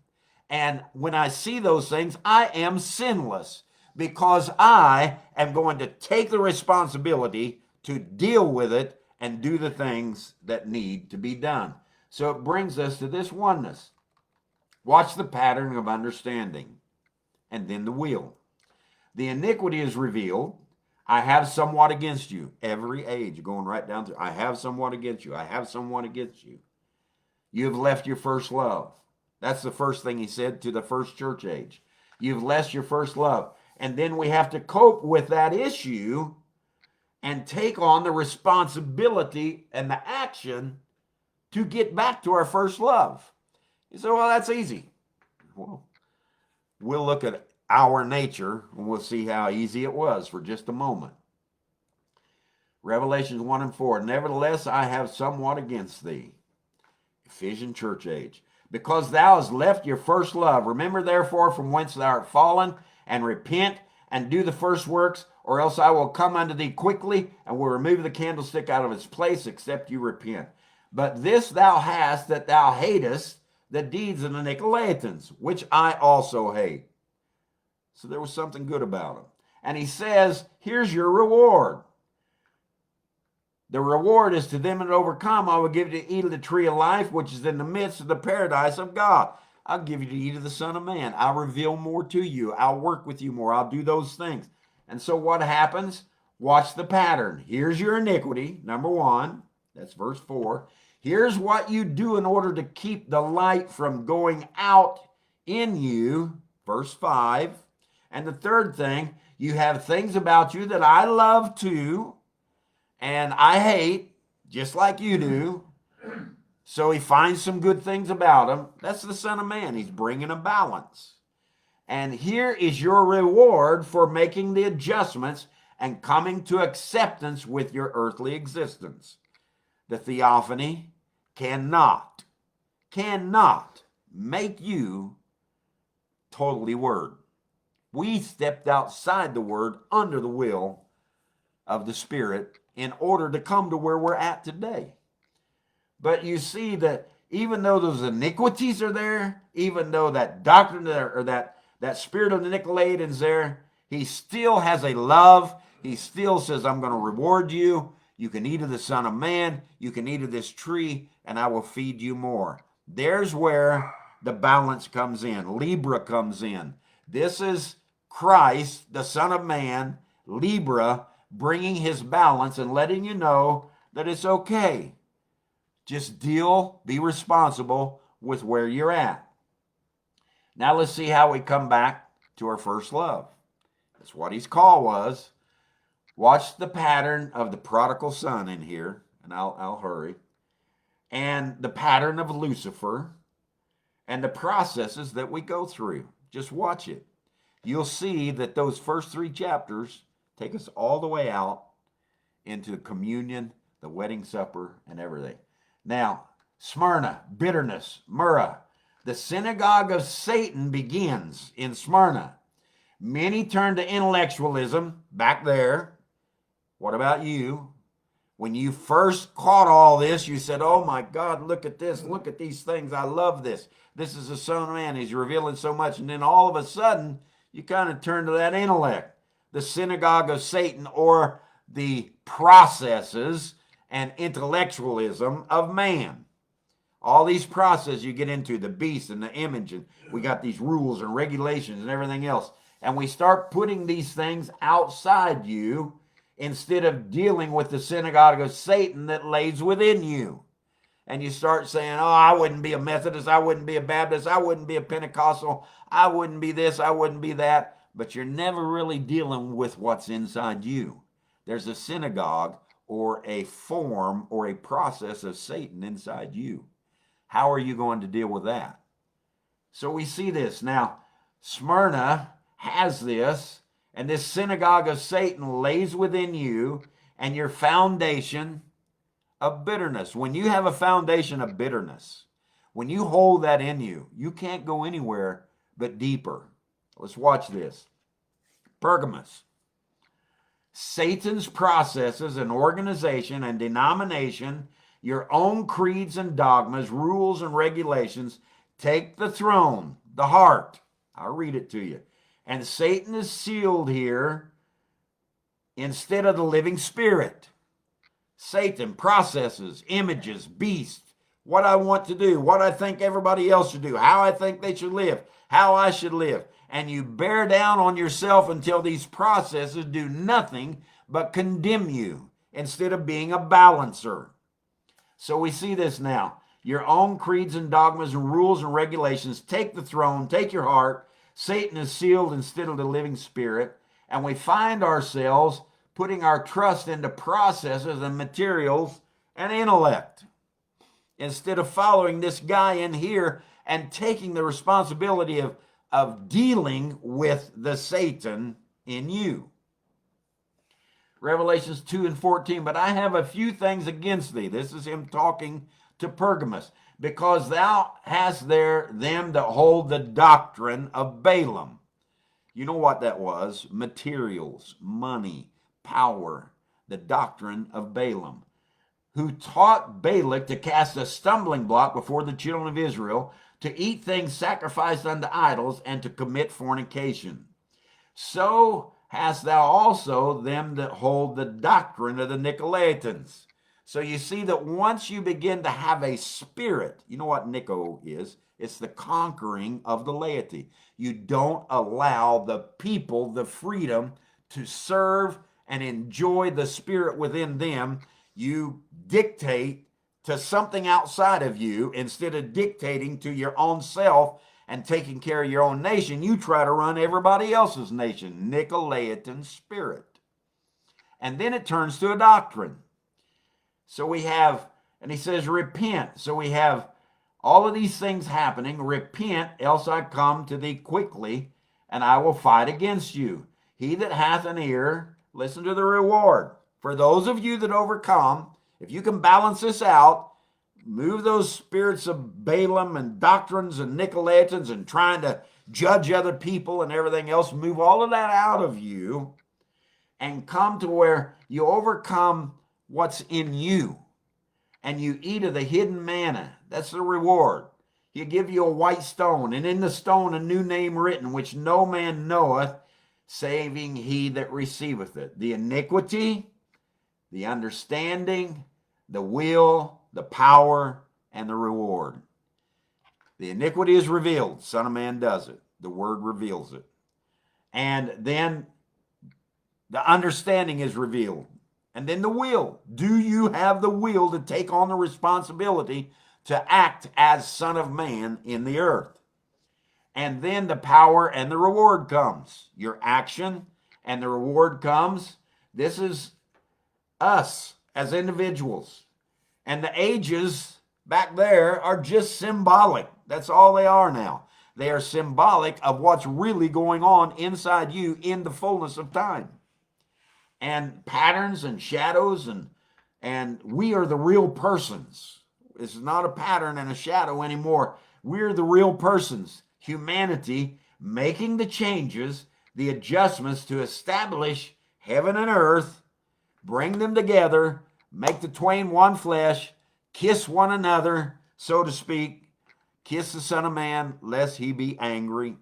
And when I see those things, I am sinless, because I am going to take the responsibility to deal with it and do the things that need to be done. So it brings us to this oneness. Watch the pattern of understanding, and then the will. The iniquity is revealed. I have somewhat against you. Every age, going right down to, I have somewhat against you. I have somewhat against you. You have left your first love. That's the first thing he said to the first church age. You've left your first love. And then we have to cope with that issue and take on the responsibility and the action to get back to our first love. You say, well, that's easy. Well, we'll look at our nature, and we'll see how easy it was for just a moment. Revelations 1 and 4. Nevertheless, I have somewhat against thee, Ephesian church age, because thou hast left your first love. Remember therefore from whence thou art fallen, and repent, and do the first works, or else I will come unto thee quickly, and will remove the candlestick out of its place, except you repent. But this thou hast, that thou hatest the deeds of the Nicolaitans, which I also hate. So there was something good about him. And he says, here's your reward. The reward is to them that overcome. I will give you to eat of the tree of life, which is in the midst of the paradise of God. I'll give you to eat of the Son of Man. I'll reveal more to you. I'll work with you more. I'll do those things. And so what happens? Watch the pattern. Here's your iniquity, number 1. That's verse 4. Here's what you do in order to keep the light from going out in you, verse 5. And the third thing, you have things about you that I love too, and I hate, just like you do. So he finds some good things about him. That's the Son of Man. He's bringing a balance. And here is your reward for making the adjustments and coming to acceptance with your earthly existence. The theophany cannot make you totally Word. We stepped outside the Word under the will of the Spirit in order to come to where we're at today. But you see that even though those iniquities are there, even though that doctrine or that spirit of the Nicolaitans there, he still has a love. He still says, I'm going to reward you. You can eat of the Son of Man. You can eat of this tree, and I will feed you more. There's where the balance comes in. Libra comes in. This is Christ, the Son of Man, Libra, bringing his balance and letting you know that it's okay. Just be responsible with where you're at. Now let's see how we come back to our first love. That's what his call was. Watch the pattern of the prodigal son in here, and I'll hurry, and the pattern of Lucifer, and the processes that we go through. Just watch it. You'll see that those first 3 chapters take us all the way out into communion, the wedding supper, and everything. Now, Smyrna, bitterness, Myrrha. The synagogue of Satan begins in Smyrna. Many turn to intellectualism back there. What about you? When you first caught all this, you said, oh my God, look at this. Look at these things. I love this. This is the Son of Man. He's revealing so much. And then all of a sudden, you kind of turn to that intellect. The synagogue of Satan, or the processes and intellectualism of man. All these processes you get into, the beast and the image, and we got these rules and regulations and everything else. And we start putting these things outside you instead of dealing with the synagogue of Satan that lays within you. And you start saying, oh, I wouldn't be a Methodist, I wouldn't be a Baptist, I wouldn't be a Pentecostal, I wouldn't be this, I wouldn't be that. But you're never really dealing with what's inside you. There's a synagogue or a form or a process of Satan inside you. How are you going to deal with that? So we see this. Now, Smyrna has this, and this synagogue of Satan lays within you, and your foundation of bitterness. When you have a foundation of bitterness, when you hold that in you, you can't go anywhere but deeper. Let's watch this. Pergamos. Satan's processes and organization and denomination, your own creeds and dogmas, rules and regulations, take the throne, the heart. I'll read it to you. And Satan is sealed here instead of the living spirit. Satan, processes, images, beasts, what I want to do, what I think everybody else should do, how I think they should live, how I should live. And you bear down on yourself until these processes do nothing but condemn you instead of being a balancer. So we see this now. Your own creeds and dogmas and rules and regulations take the throne, take your heart. Satan is sealed instead of the living spirit. And we find ourselves putting our trust into processes and materials and intellect instead of following this guy in here and taking the responsibility of of dealing with the Satan in you. Revelations 2 and 14, but I have a few things against thee. This is him talking to Pergamos. Because thou hast there them that hold the doctrine of Balaam. You know what that was? Materials, money, power, the doctrine of Balaam, who taught Balak to cast a stumbling block before the children of Israel, to eat things sacrificed unto idols, and to commit fornication. So hast thou also them that hold the doctrine of the Nicolaitans. So you see that once you begin to have a spirit, you know what Nico is? It's the conquering of the laity. You don't allow the people the freedom to serve and enjoy the spirit within them. You dictate to something outside of you instead of dictating to your own self and taking care of your own nation. You try to run everybody else's nation. Nicolaitan spirit. And then it turns to a doctrine. So we have, and he says, repent. So we have all of these things happening. Repent, else I come to thee quickly, and I will fight against you. He that hath an ear, listen to the reward. For those of you that overcome, if you can balance this out, move those spirits of Balaam and doctrines and Nicolaitans and trying to judge other people and everything else, move all of that out of you and come to where you overcome what's in you, and you eat of the hidden manna. That's the reward. He'll give you a white stone, and in the stone a new name written, which no man knoweth, saving he that receiveth it. The iniquity, the understanding, the will, the power, and the reward. The iniquity is revealed. Son of Man does it. The word reveals it. And then the understanding is revealed. And then the will. Do you have the will to take on the responsibility to act as Son of Man in the earth? And then the power and the reward comes. Your action and the reward comes. This is us as individuals. And the ages back there are just symbolic. That's all they are now. They are symbolic of what's really going on inside you in the fullness of time. And patterns and shadows, and we are the real persons. This is not a pattern and a shadow anymore. We're the real persons. Humanity making the changes, the adjustments to establish heaven and earth, bring them together, make the twain one flesh, kiss one another, so to speak, kiss the Son of Man, lest he be angry.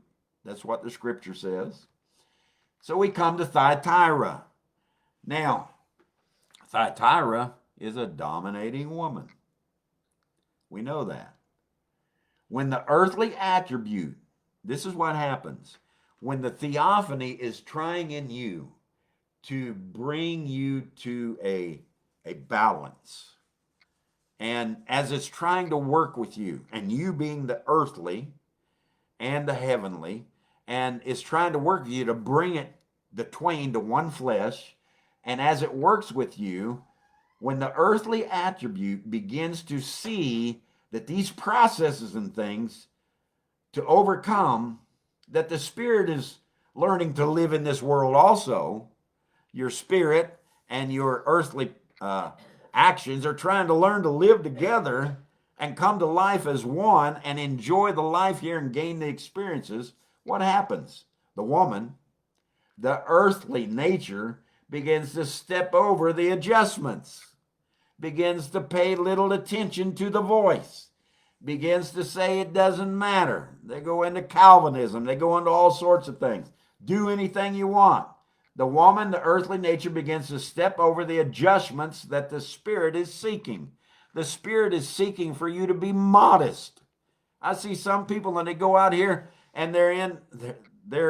That's what the scripture says. So we come to Thyatira. Now, Thyatira is a dominating woman. We know that. When the earthly attribute, this is what happens. When the theophany is trying in you to bring you to a balance, and as it's trying to work with you, and you being the earthly and the heavenly, and it's trying to work with you to bring it, the twain, to one flesh, and as it works with you, when the earthly attribute begins to see that these processes and things to overcome, that the spirit is learning to live in this world also, your spirit and your earthly actions are trying to learn to live together and come to life as one and enjoy the life here and gain the experiences. What happens? The woman, the earthly nature, begins to step over the adjustments, begins to pay little attention to the voice, begins to say it doesn't matter. They go into Calvinism. They go into all sorts of things. Do anything you want. The woman, the earthly nature, begins to step over the adjustments that the spirit is seeking. The spirit is seeking for you to be modest. I see some people when they go out here and they're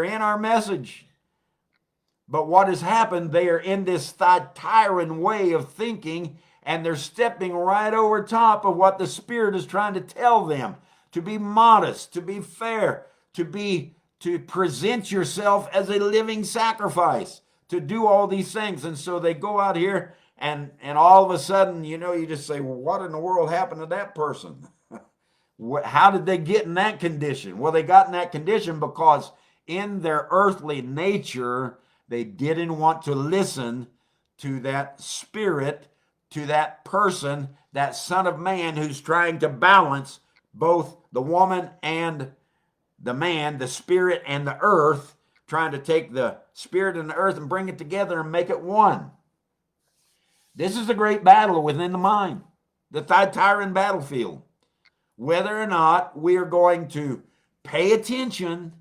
in our message. But what has happened, they are in this Thyatiran way of thinking, and they're stepping right over top of what the Spirit is trying to tell them. To be modest, to be fair, to present yourself as a living sacrifice, to do all these things. And so they go out here and all of a sudden, you just say, well, what in the world happened to that person? How did they get in that condition? Well, they got in that condition because in their earthly nature, they didn't want to listen to that spirit, to that person, that son of man who's trying to balance both the woman and the man, the spirit and the earth, trying to take the spirit and the earth and bring it together and make it one. This is a great battle within the mind, the Thyatiran battlefield. Whether or not we are going to pay attention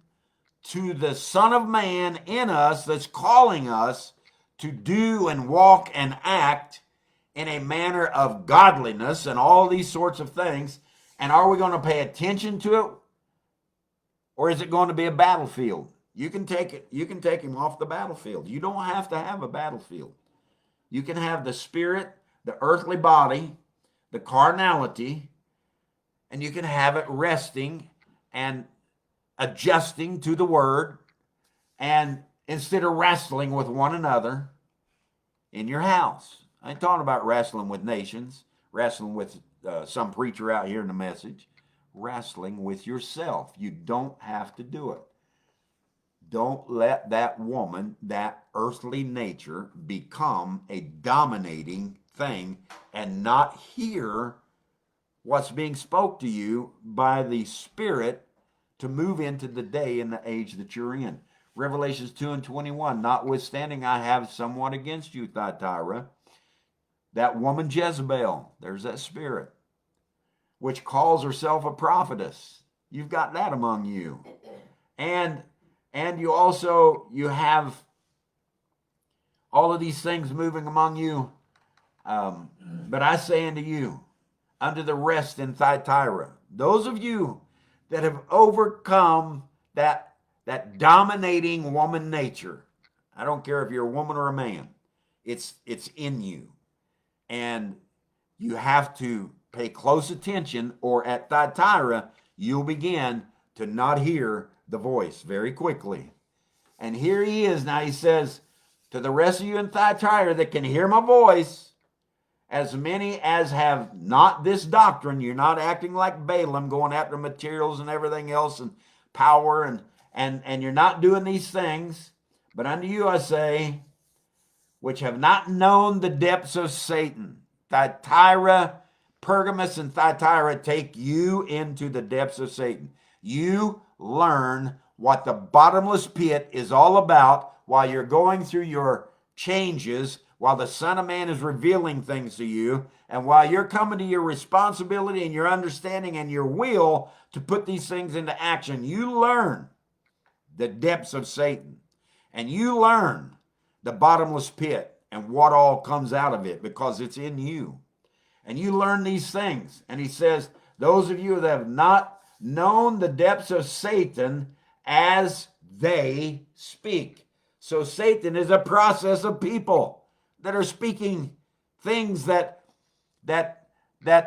to the Son of Man in us that's calling us to do and walk and act in a manner of godliness and all these sorts of things. And are we going to pay attention to it? Or is it going to be a battlefield? You can take him off the battlefield. You don't have to have a battlefield. You can have the spirit, the earthly body, the carnality, and you can have it resting and adjusting to the word, and instead of wrestling with one another in your house. I ain't talking about wrestling with nations, wrestling with some preacher out here in the message, wrestling with yourself. You don't have to do it. Don't let that woman, that earthly nature, become a dominating thing and not hear what's being spoke to you by the Spirit to move into the day and the age that you're in. Revelations 2:21, notwithstanding I have somewhat against you, Thyatira, that woman Jezebel, there's that spirit, which calls herself a prophetess. You've got that among you. And you have all of these things moving among you. But I say unto you, under the rest in Thyatira, those of you that have overcome that dominating woman nature. I don't care if you're a woman or a man. It's in you. And you have to pay close attention, or at Thyatira, you'll begin to not hear the voice very quickly. And here he is now. He says, to the rest of you in Thyatira that can hear my voice, as many as have not this doctrine, you're not acting like Balaam, going after materials and everything else and power, and you're not doing these things. But unto you I say, which have not known the depths of Satan. Thyatira, Pergamos, and Thyatira take you into the depths of Satan. You learn what the bottomless pit is all about while you're going through your changes, while the Son of Man is revealing things to you, and while you're coming to your responsibility and your understanding and your will to put these things into action. You learn the depths of Satan, and you learn the bottomless pit and what all comes out of it, because it's in you. And you learn these things. And he says, those of you that have not known the depths of Satan as they speak. So Satan is a process of people that are speaking things that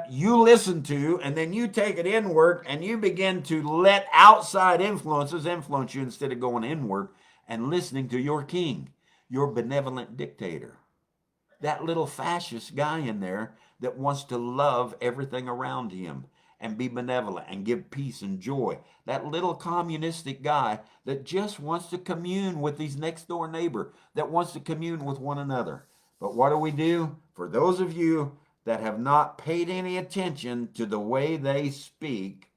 you listen to, and then you take it inward and you begin to let outside influences influence you instead of going inward and listening to your king, your benevolent dictator, that little fascist guy in there that wants to love everything around him and be benevolent and give peace and joy. That little communistic guy that just wants to commune with his next door neighbor, that wants to commune with one another. But what do? For those of you that have not paid any attention to the way they speak,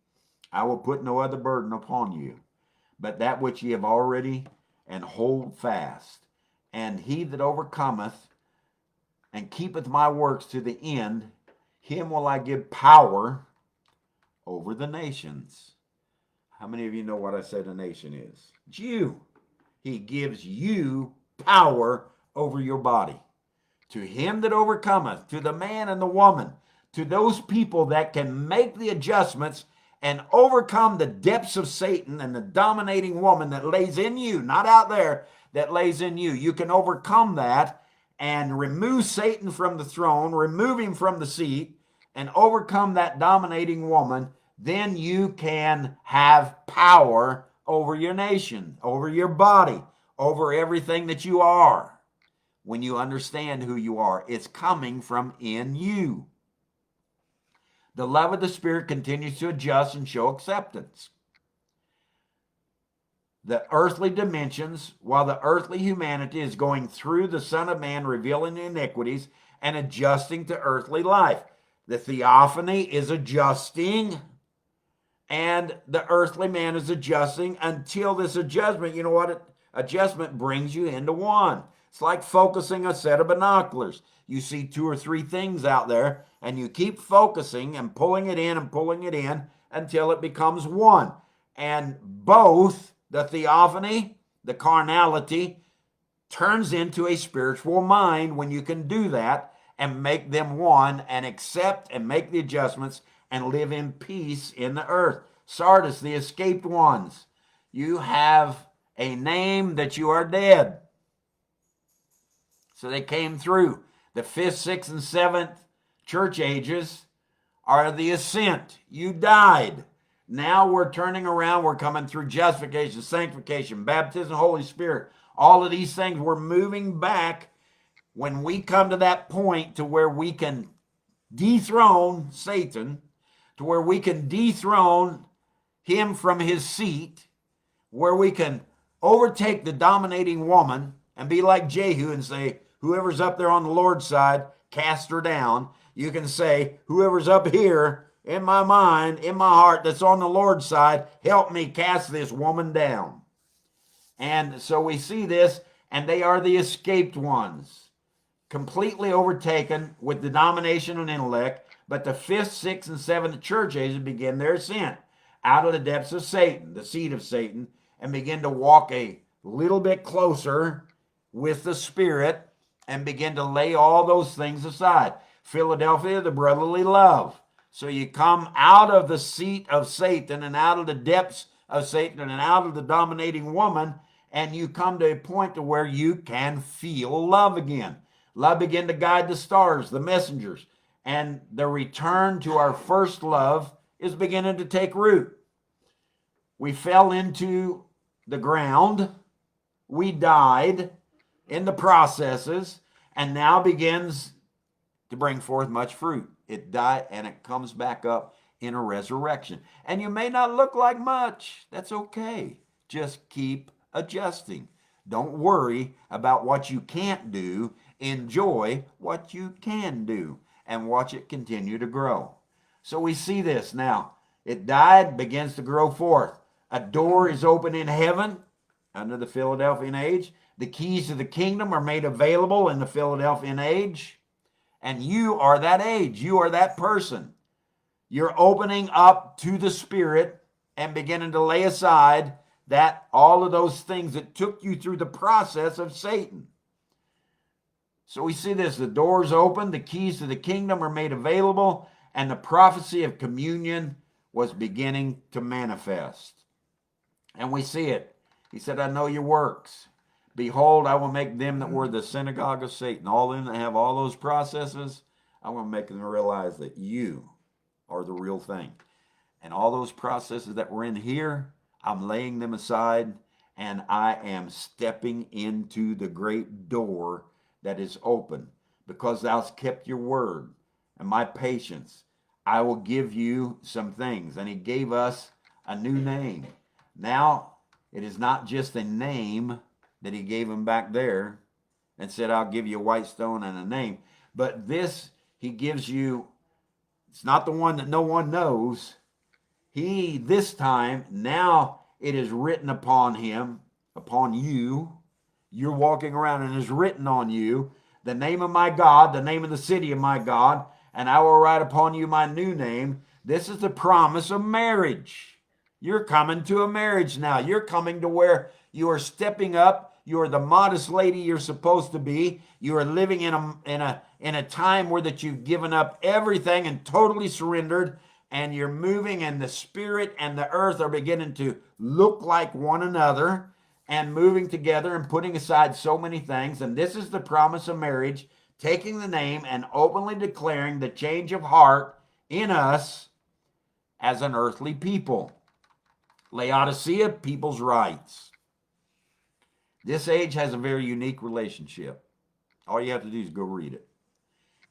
I will put no other burden upon you, but that which ye have already, and hold fast. And he that overcometh and keepeth my works to the end, him will I give power over the nations. How many of you know what I said a nation is? It's you. He gives you power over your body. To him that overcometh, to the man and the woman, to those people that can make the adjustments and overcome the depths of Satan and the dominating woman that lays in you, not out there, that lays in you. You can overcome that and remove Satan from the throne, remove him from the seat, and overcome that dominating woman. Then you can have power over your nation, over your body, over everything that you are. When you understand who you are, it's coming from in you. The love of the Spirit continues to adjust and show acceptance. The earthly dimensions, while the earthly humanity is going through the Son of Man, revealing the iniquities and adjusting to earthly life. The theophany is adjusting, and the earthly man is adjusting until this adjustment, you know what? Adjustment brings you into one. It's like focusing a set of binoculars. You see two or three things out there, and you keep focusing and pulling it in and pulling it in until it becomes one. And both the theophany, the carnality, turns into a spiritual mind when you can do that and make them one and accept and make the adjustments and live in peace in the earth. Sardis, the escaped ones, you have a name that you are dead. So they came through. The 5th, 6th, and 7th church ages are the ascent. You died. Now we're turning around. We're coming through justification, sanctification, baptism, Holy Spirit. All of these things, we're moving back. When we come to that point to where we can dethrone Satan, to where we can dethrone him from his seat, where we can overtake the dominating woman and be like Jehu and say, whoever's up there on the Lord's side, cast her down. You can say, whoever's up here in my mind, in my heart, that's on the Lord's side, help me cast this woman down. And so we see this, and they are the escaped ones, completely overtaken with the domination and intellect. But the 5th, 6th, and 7th church ages begin their ascent out of the depths of Satan, the seed of Satan, and begin to walk a little bit closer with the Spirit and begin to lay all those things aside. Philadelphia, the brotherly love. So you come out of the seat of Satan and out of the depths of Satan and out of the dominating woman, and you come to a point to where you can feel love again. Love began to guide the stars, the messengers, and the return to our first love is beginning to take root. We fell into the ground, we died in the processes, and now begins to bring forth much fruit. It died and it comes back up in a resurrection. And you may not look like much. That's okay. Just keep adjusting. Don't worry about what you can't do. Enjoy what you can do and watch it continue to grow. So we see this now. It died, begins to grow forth. A door is open in heaven under the Philadelphian age. The keys to the kingdom are made available in the Philadelphian age. And you are that age. You are that person. You're opening up to the Spirit and beginning to lay aside that all of those things that took you through the process of Satan. So we see this. The door's open. The keys to the kingdom are made available. And the prophecy of communion was beginning to manifest. And we see it. He said, I know your works. Behold, I will make them that were the synagogue of Satan, all them that have all those processes, I will make them realize that you are the real thing. And all those processes that were in here, I'm laying them aside, and I am stepping into the great door that is open. Because thou hast kept your word and my patience, I will give you some things. And he gave us a new name. Now, it is not just a name that he gave him back there and said, I'll give you a white stone and a name. But this, he gives you, it's not the one that no one knows. He, this time, now it is written upon him, upon you. You're walking around and it is written on you, the name of my God, the name of the city of my God, and I will write upon you my new name. This is the promise of marriage. You're coming to a marriage now. You're coming to where you are stepping up. You are the modest lady you're supposed to be. You are living in a time where that you've given up everything and totally surrendered, and you're moving, and the spirit and the earth are beginning to look like one another and moving together and putting aside so many things. And this is the promise of marriage, taking the name and openly declaring the change of heart in us as an earthly people. Laodicea, people's rights. This age has a very unique relationship. All you have to do is go read it.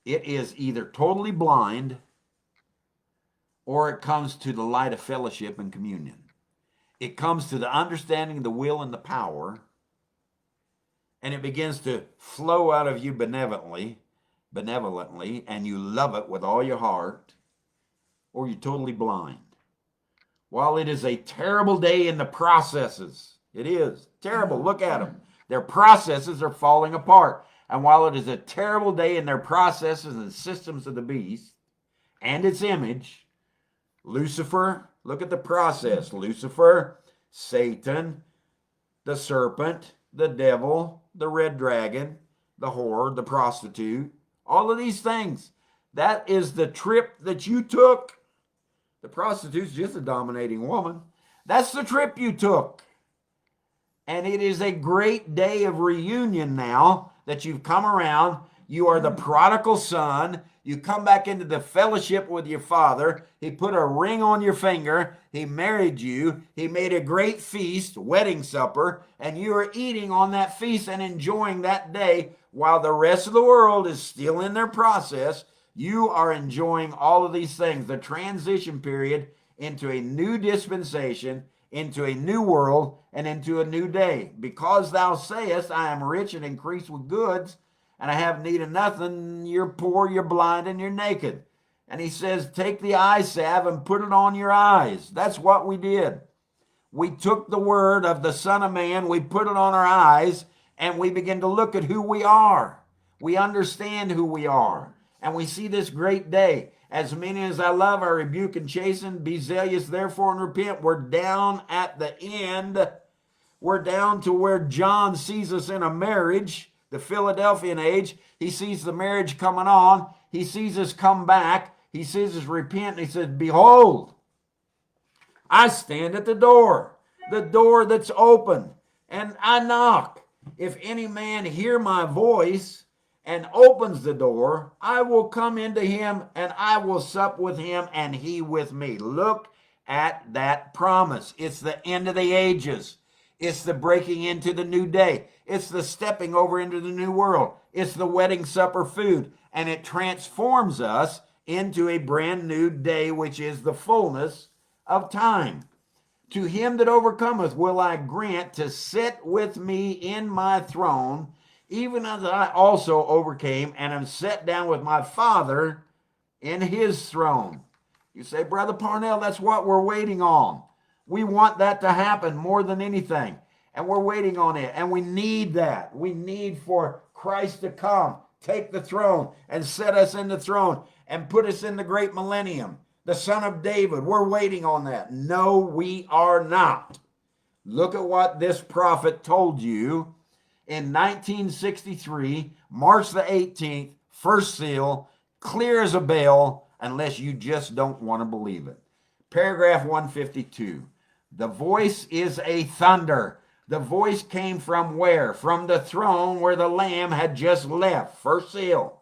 It is either totally blind or it comes to the light of fellowship and communion. It comes to the understanding of the will and the power, and it begins to flow out of you benevolently, and you love it with all your heart, or you're totally blind. While it is a terrible day in the processes, it is terrible. Look at them. Their processes are falling apart. And while it is a terrible day in their processes and systems of the beast and its image, Lucifer, look at the process. Lucifer, Satan, the serpent, the devil, the red dragon, the whore, the prostitute, all of these things. That is the trip that you took. The prostitute's just a dominating woman. That's the trip you took. And it is a great day of reunion now that you've come around. You are the prodigal son. You come back into the fellowship with your father. He put a ring on your finger. He married you. He made a great feast, wedding supper, and you are eating on that feast and enjoying that day while the rest of the world is still in their process. You are enjoying all of these things, the transition period into a new dispensation, into a new world, and into a new day. Because thou sayest, I am rich and increase with goods, and I have need of nothing, you're poor, you're blind, and you're naked. And he says, take the eye salve and put it on your eyes. That's what we did. We took the word of the Son of Man, we put it on our eyes, and we begin to look at who we are. We understand who we are. And we see this great day. As many as I love, I rebuke and chasten. Be zealous, therefore, and repent. We're down at the end. We're down to where John sees us in a marriage, the Philadelphian age. He sees the marriage coming on. He sees us come back. He sees us repent. And he says, behold, I stand at the door that's open, and I knock. If any man hear my voice and opens the door, I will come into him, and I will sup with him, and he with me. Look at that promise. It's the end of the ages. It's the breaking into the new day. It's the stepping over into the new world. It's the wedding supper food, and it transforms us into a brand new day, which is the fullness of time. To him that overcometh will I grant to sit with me in my throne, even as I also overcame and am set down with my Father in his throne. You say, Brother Parnell, that's what we're waiting on. We want that to happen more than anything. And we're waiting on it. And we need that. We need for Christ to come, take the throne, and set us in the throne, and put us in the great millennium. The Son of David, we're waiting on that. No, we are not. Look at what this prophet told you. In 1963, March the 18th, first seal, clear as a bell, unless you just don't want to believe it. Paragraph 152. The voice is a thunder. The voice came from where? From the throne where the Lamb had just left. First seal.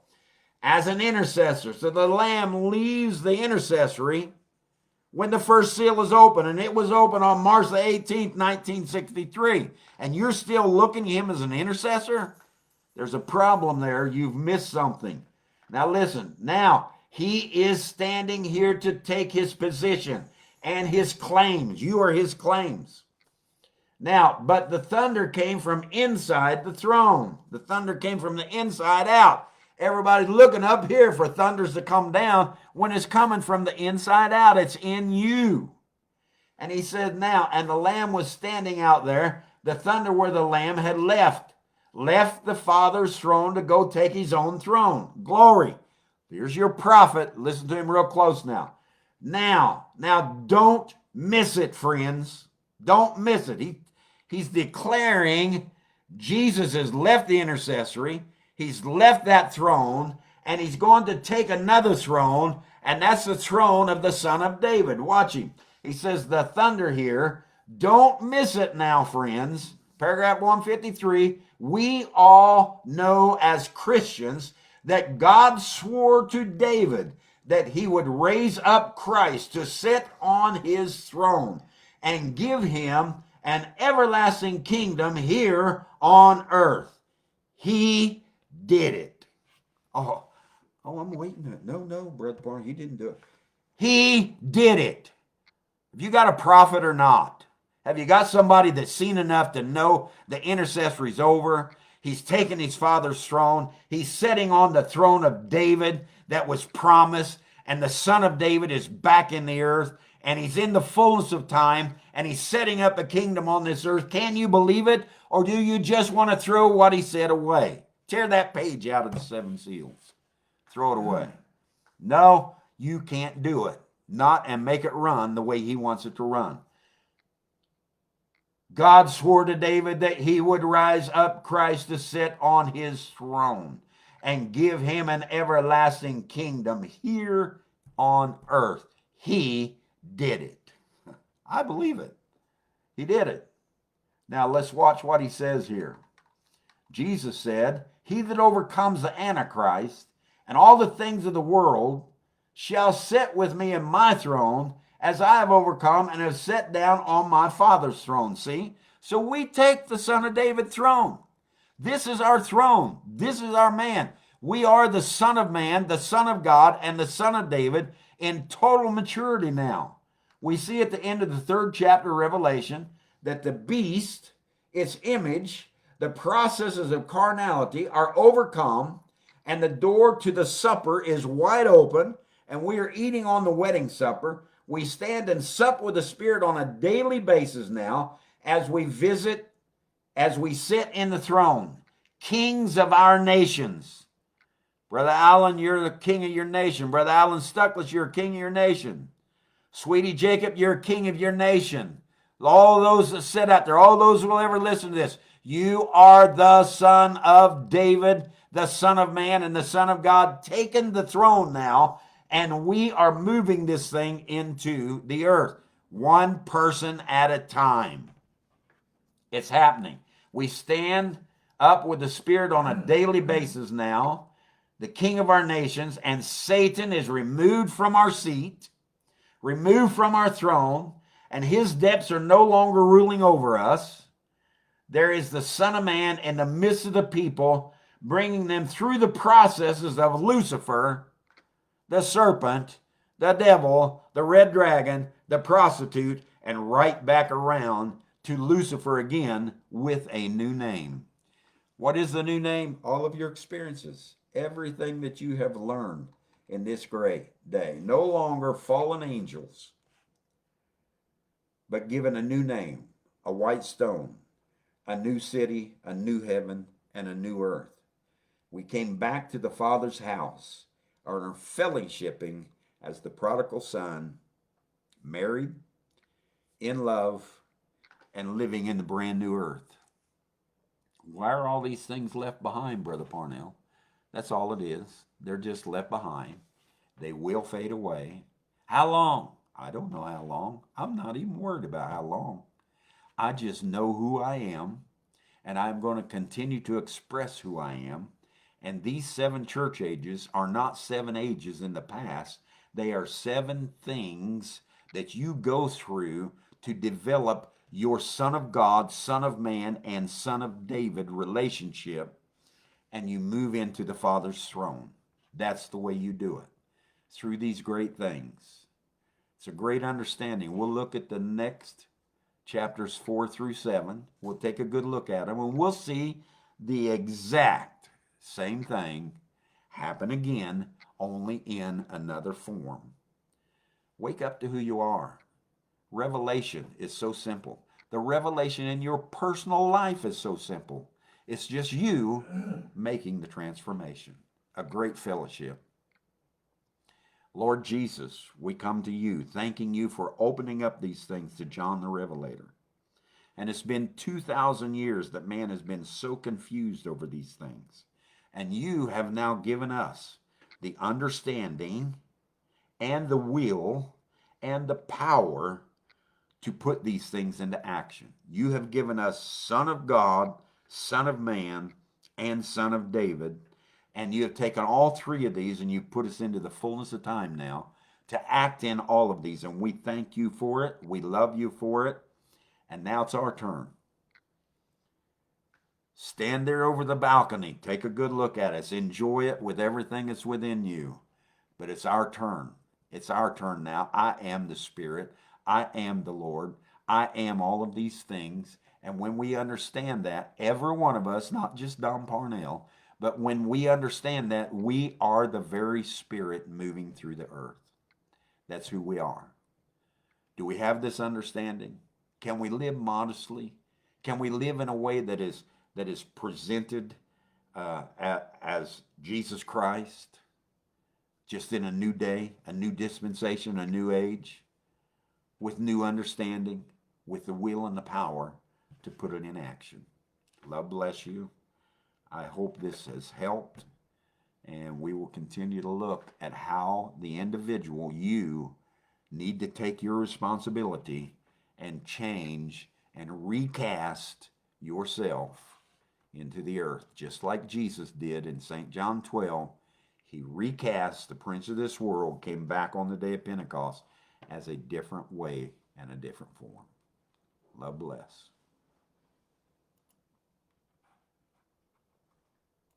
As an intercessor. So the Lamb leaves the intercessory when the first seal is open, and it was open on March the 18th, 1963, and you're still looking at him as an intercessor? There's a problem there. You've missed something. Now listen, now he is standing here to take his position and his claims. You are his claims. Now, but the thunder came from inside the throne. The thunder came from the inside out. Everybody's looking up here for thunders to come down when it's coming from the inside out. It's in you. And he said, now, and the Lamb was standing out there, the thunder where the Lamb had left the Father's throne to go take his own throne. Glory. Here's your prophet. Listen to him real close now. Now, don't miss it, friends. Don't miss it. He's declaring Jesus has left the intercessory. He's left that throne, and he's going to take another throne, and that's the throne of the Son of David. Watch him. He says the thunder here, don't miss it now, friends. Paragraph 153, we all know as Christians that God swore to David that he would raise up Christ to sit on his throne and give him an everlasting kingdom here on earth. He did it. Oh, I'm waiting. No, Brother Barnes, he didn't do it. He did it. Have you got a prophet or not? Have you got somebody that's seen enough to know the intercessory's over? He's taken his father's throne. He's sitting on the throne of David that was promised, and the son of David is back in the earth, and he's in the fullness of time, and he's setting up a kingdom on this earth. Can you believe it? Or do you just want to throw what he said away? Tear that page out of the seven seals. Throw it away. No, you can't do it. Not and make it run the way he wants it to run. God swore to David that he would rise up Christ to sit on his throne and give him an everlasting kingdom here on earth. He did it. I believe it. He did it. Now let's watch what he says here. Jesus said, "He that overcomes the Antichrist and all the things of the world shall sit with me in my throne, as I have overcome and have sat down on my Father's throne." See? So we take the Son of David throne. This is our throne. This is our man. We are the Son of Man, the Son of God, and the Son of David in total maturity now. We see at the end of the 3rd chapter of Revelation that the beast, its image, the processes of carnality are overcome, and the door to the supper is wide open, and we are eating on the wedding supper. We stand and sup with the Spirit on a daily basis now as we visit, as we sit in the throne. Kings of our nations. Brother Allen, you're the king of your nation. Brother Allen Stuckless, you're a king of your nation. Sweetie Jacob, you're a king of your nation. All those that sit out there, all those who will ever listen to this, you are the Son of David, the Son of Man, and the Son of God, taking the throne now, and we are moving this thing into the earth, one person at a time. It's happening. We stand up with the Spirit on a daily basis now, the King of our nations, and Satan is removed from our seat, removed from our throne, and his depths are no longer ruling over us. There is the Son of Man in the midst of the people, bringing them through the processes of Lucifer, the serpent, the devil, the red dragon, the prostitute, and right back around to Lucifer again with a new name. What is the new name? All of your experiences, everything that you have learned in this great day. No longer fallen angels, but given a new name, a white stone, a new city, a new heaven, and a new earth. We came back to the Father's house, are fellowshipping as the prodigal son, married, in love, and living in the brand new earth. Why are all these things left behind, Brother Parnell? That's all it is. They're just left behind. They will fade away. How long? I don't know how long. I'm not even worried about how long. I just know who I am, and I'm going to continue to express who I am. And these 7 church ages are not 7 ages in the past. They are 7 things that you go through to develop your Son of God, Son of Man, and Son of David relationship, and you move into the Father's throne. That's the way you do it, through these great things. It's a great understanding. We'll look at the next chapters 4 through 7. We'll take a good look at them, and we'll see the exact same thing happen again, only in another form. Wake up to who you are. Revelation is so simple. The revelation in your personal life is so simple. It's just you making the transformation. A great fellowship. Lord Jesus, we come to you, thanking you for opening up these things to John the Revelator. And it's been 2,000 years that man has been so confused over these things. And you have now given us the understanding and the will and the power to put these things into action. You have given us Son of God, Son of Man, and Son of David. And you have taken all 3 of these and you put us into the fullness of time now to act in all of these. And we thank you for it. We love you for it. And now it's our turn. Stand there over the balcony. Take a good look at us. Enjoy it with everything that's within you. But it's our turn. It's our turn now. I am the Spirit. I am the Lord. I am all of these things. And when we understand that, every one of us, not just Don Parnell, but when we understand that, we are the very Spirit moving through the earth. That's who we are. Do we have this understanding? Can we live modestly? Can we live in a way that is presented as Jesus Christ, just in a new day, a new dispensation, a new age, with new understanding, with the will and the power to put it in action? Love bless you. I hope this has helped, and we will continue to look at how the individual, you, need to take your responsibility and change and recast yourself into the earth, just like Jesus did in St. John 12. He recast the prince of this world, came back on the day of Pentecost as a different way and a different form. Love bless.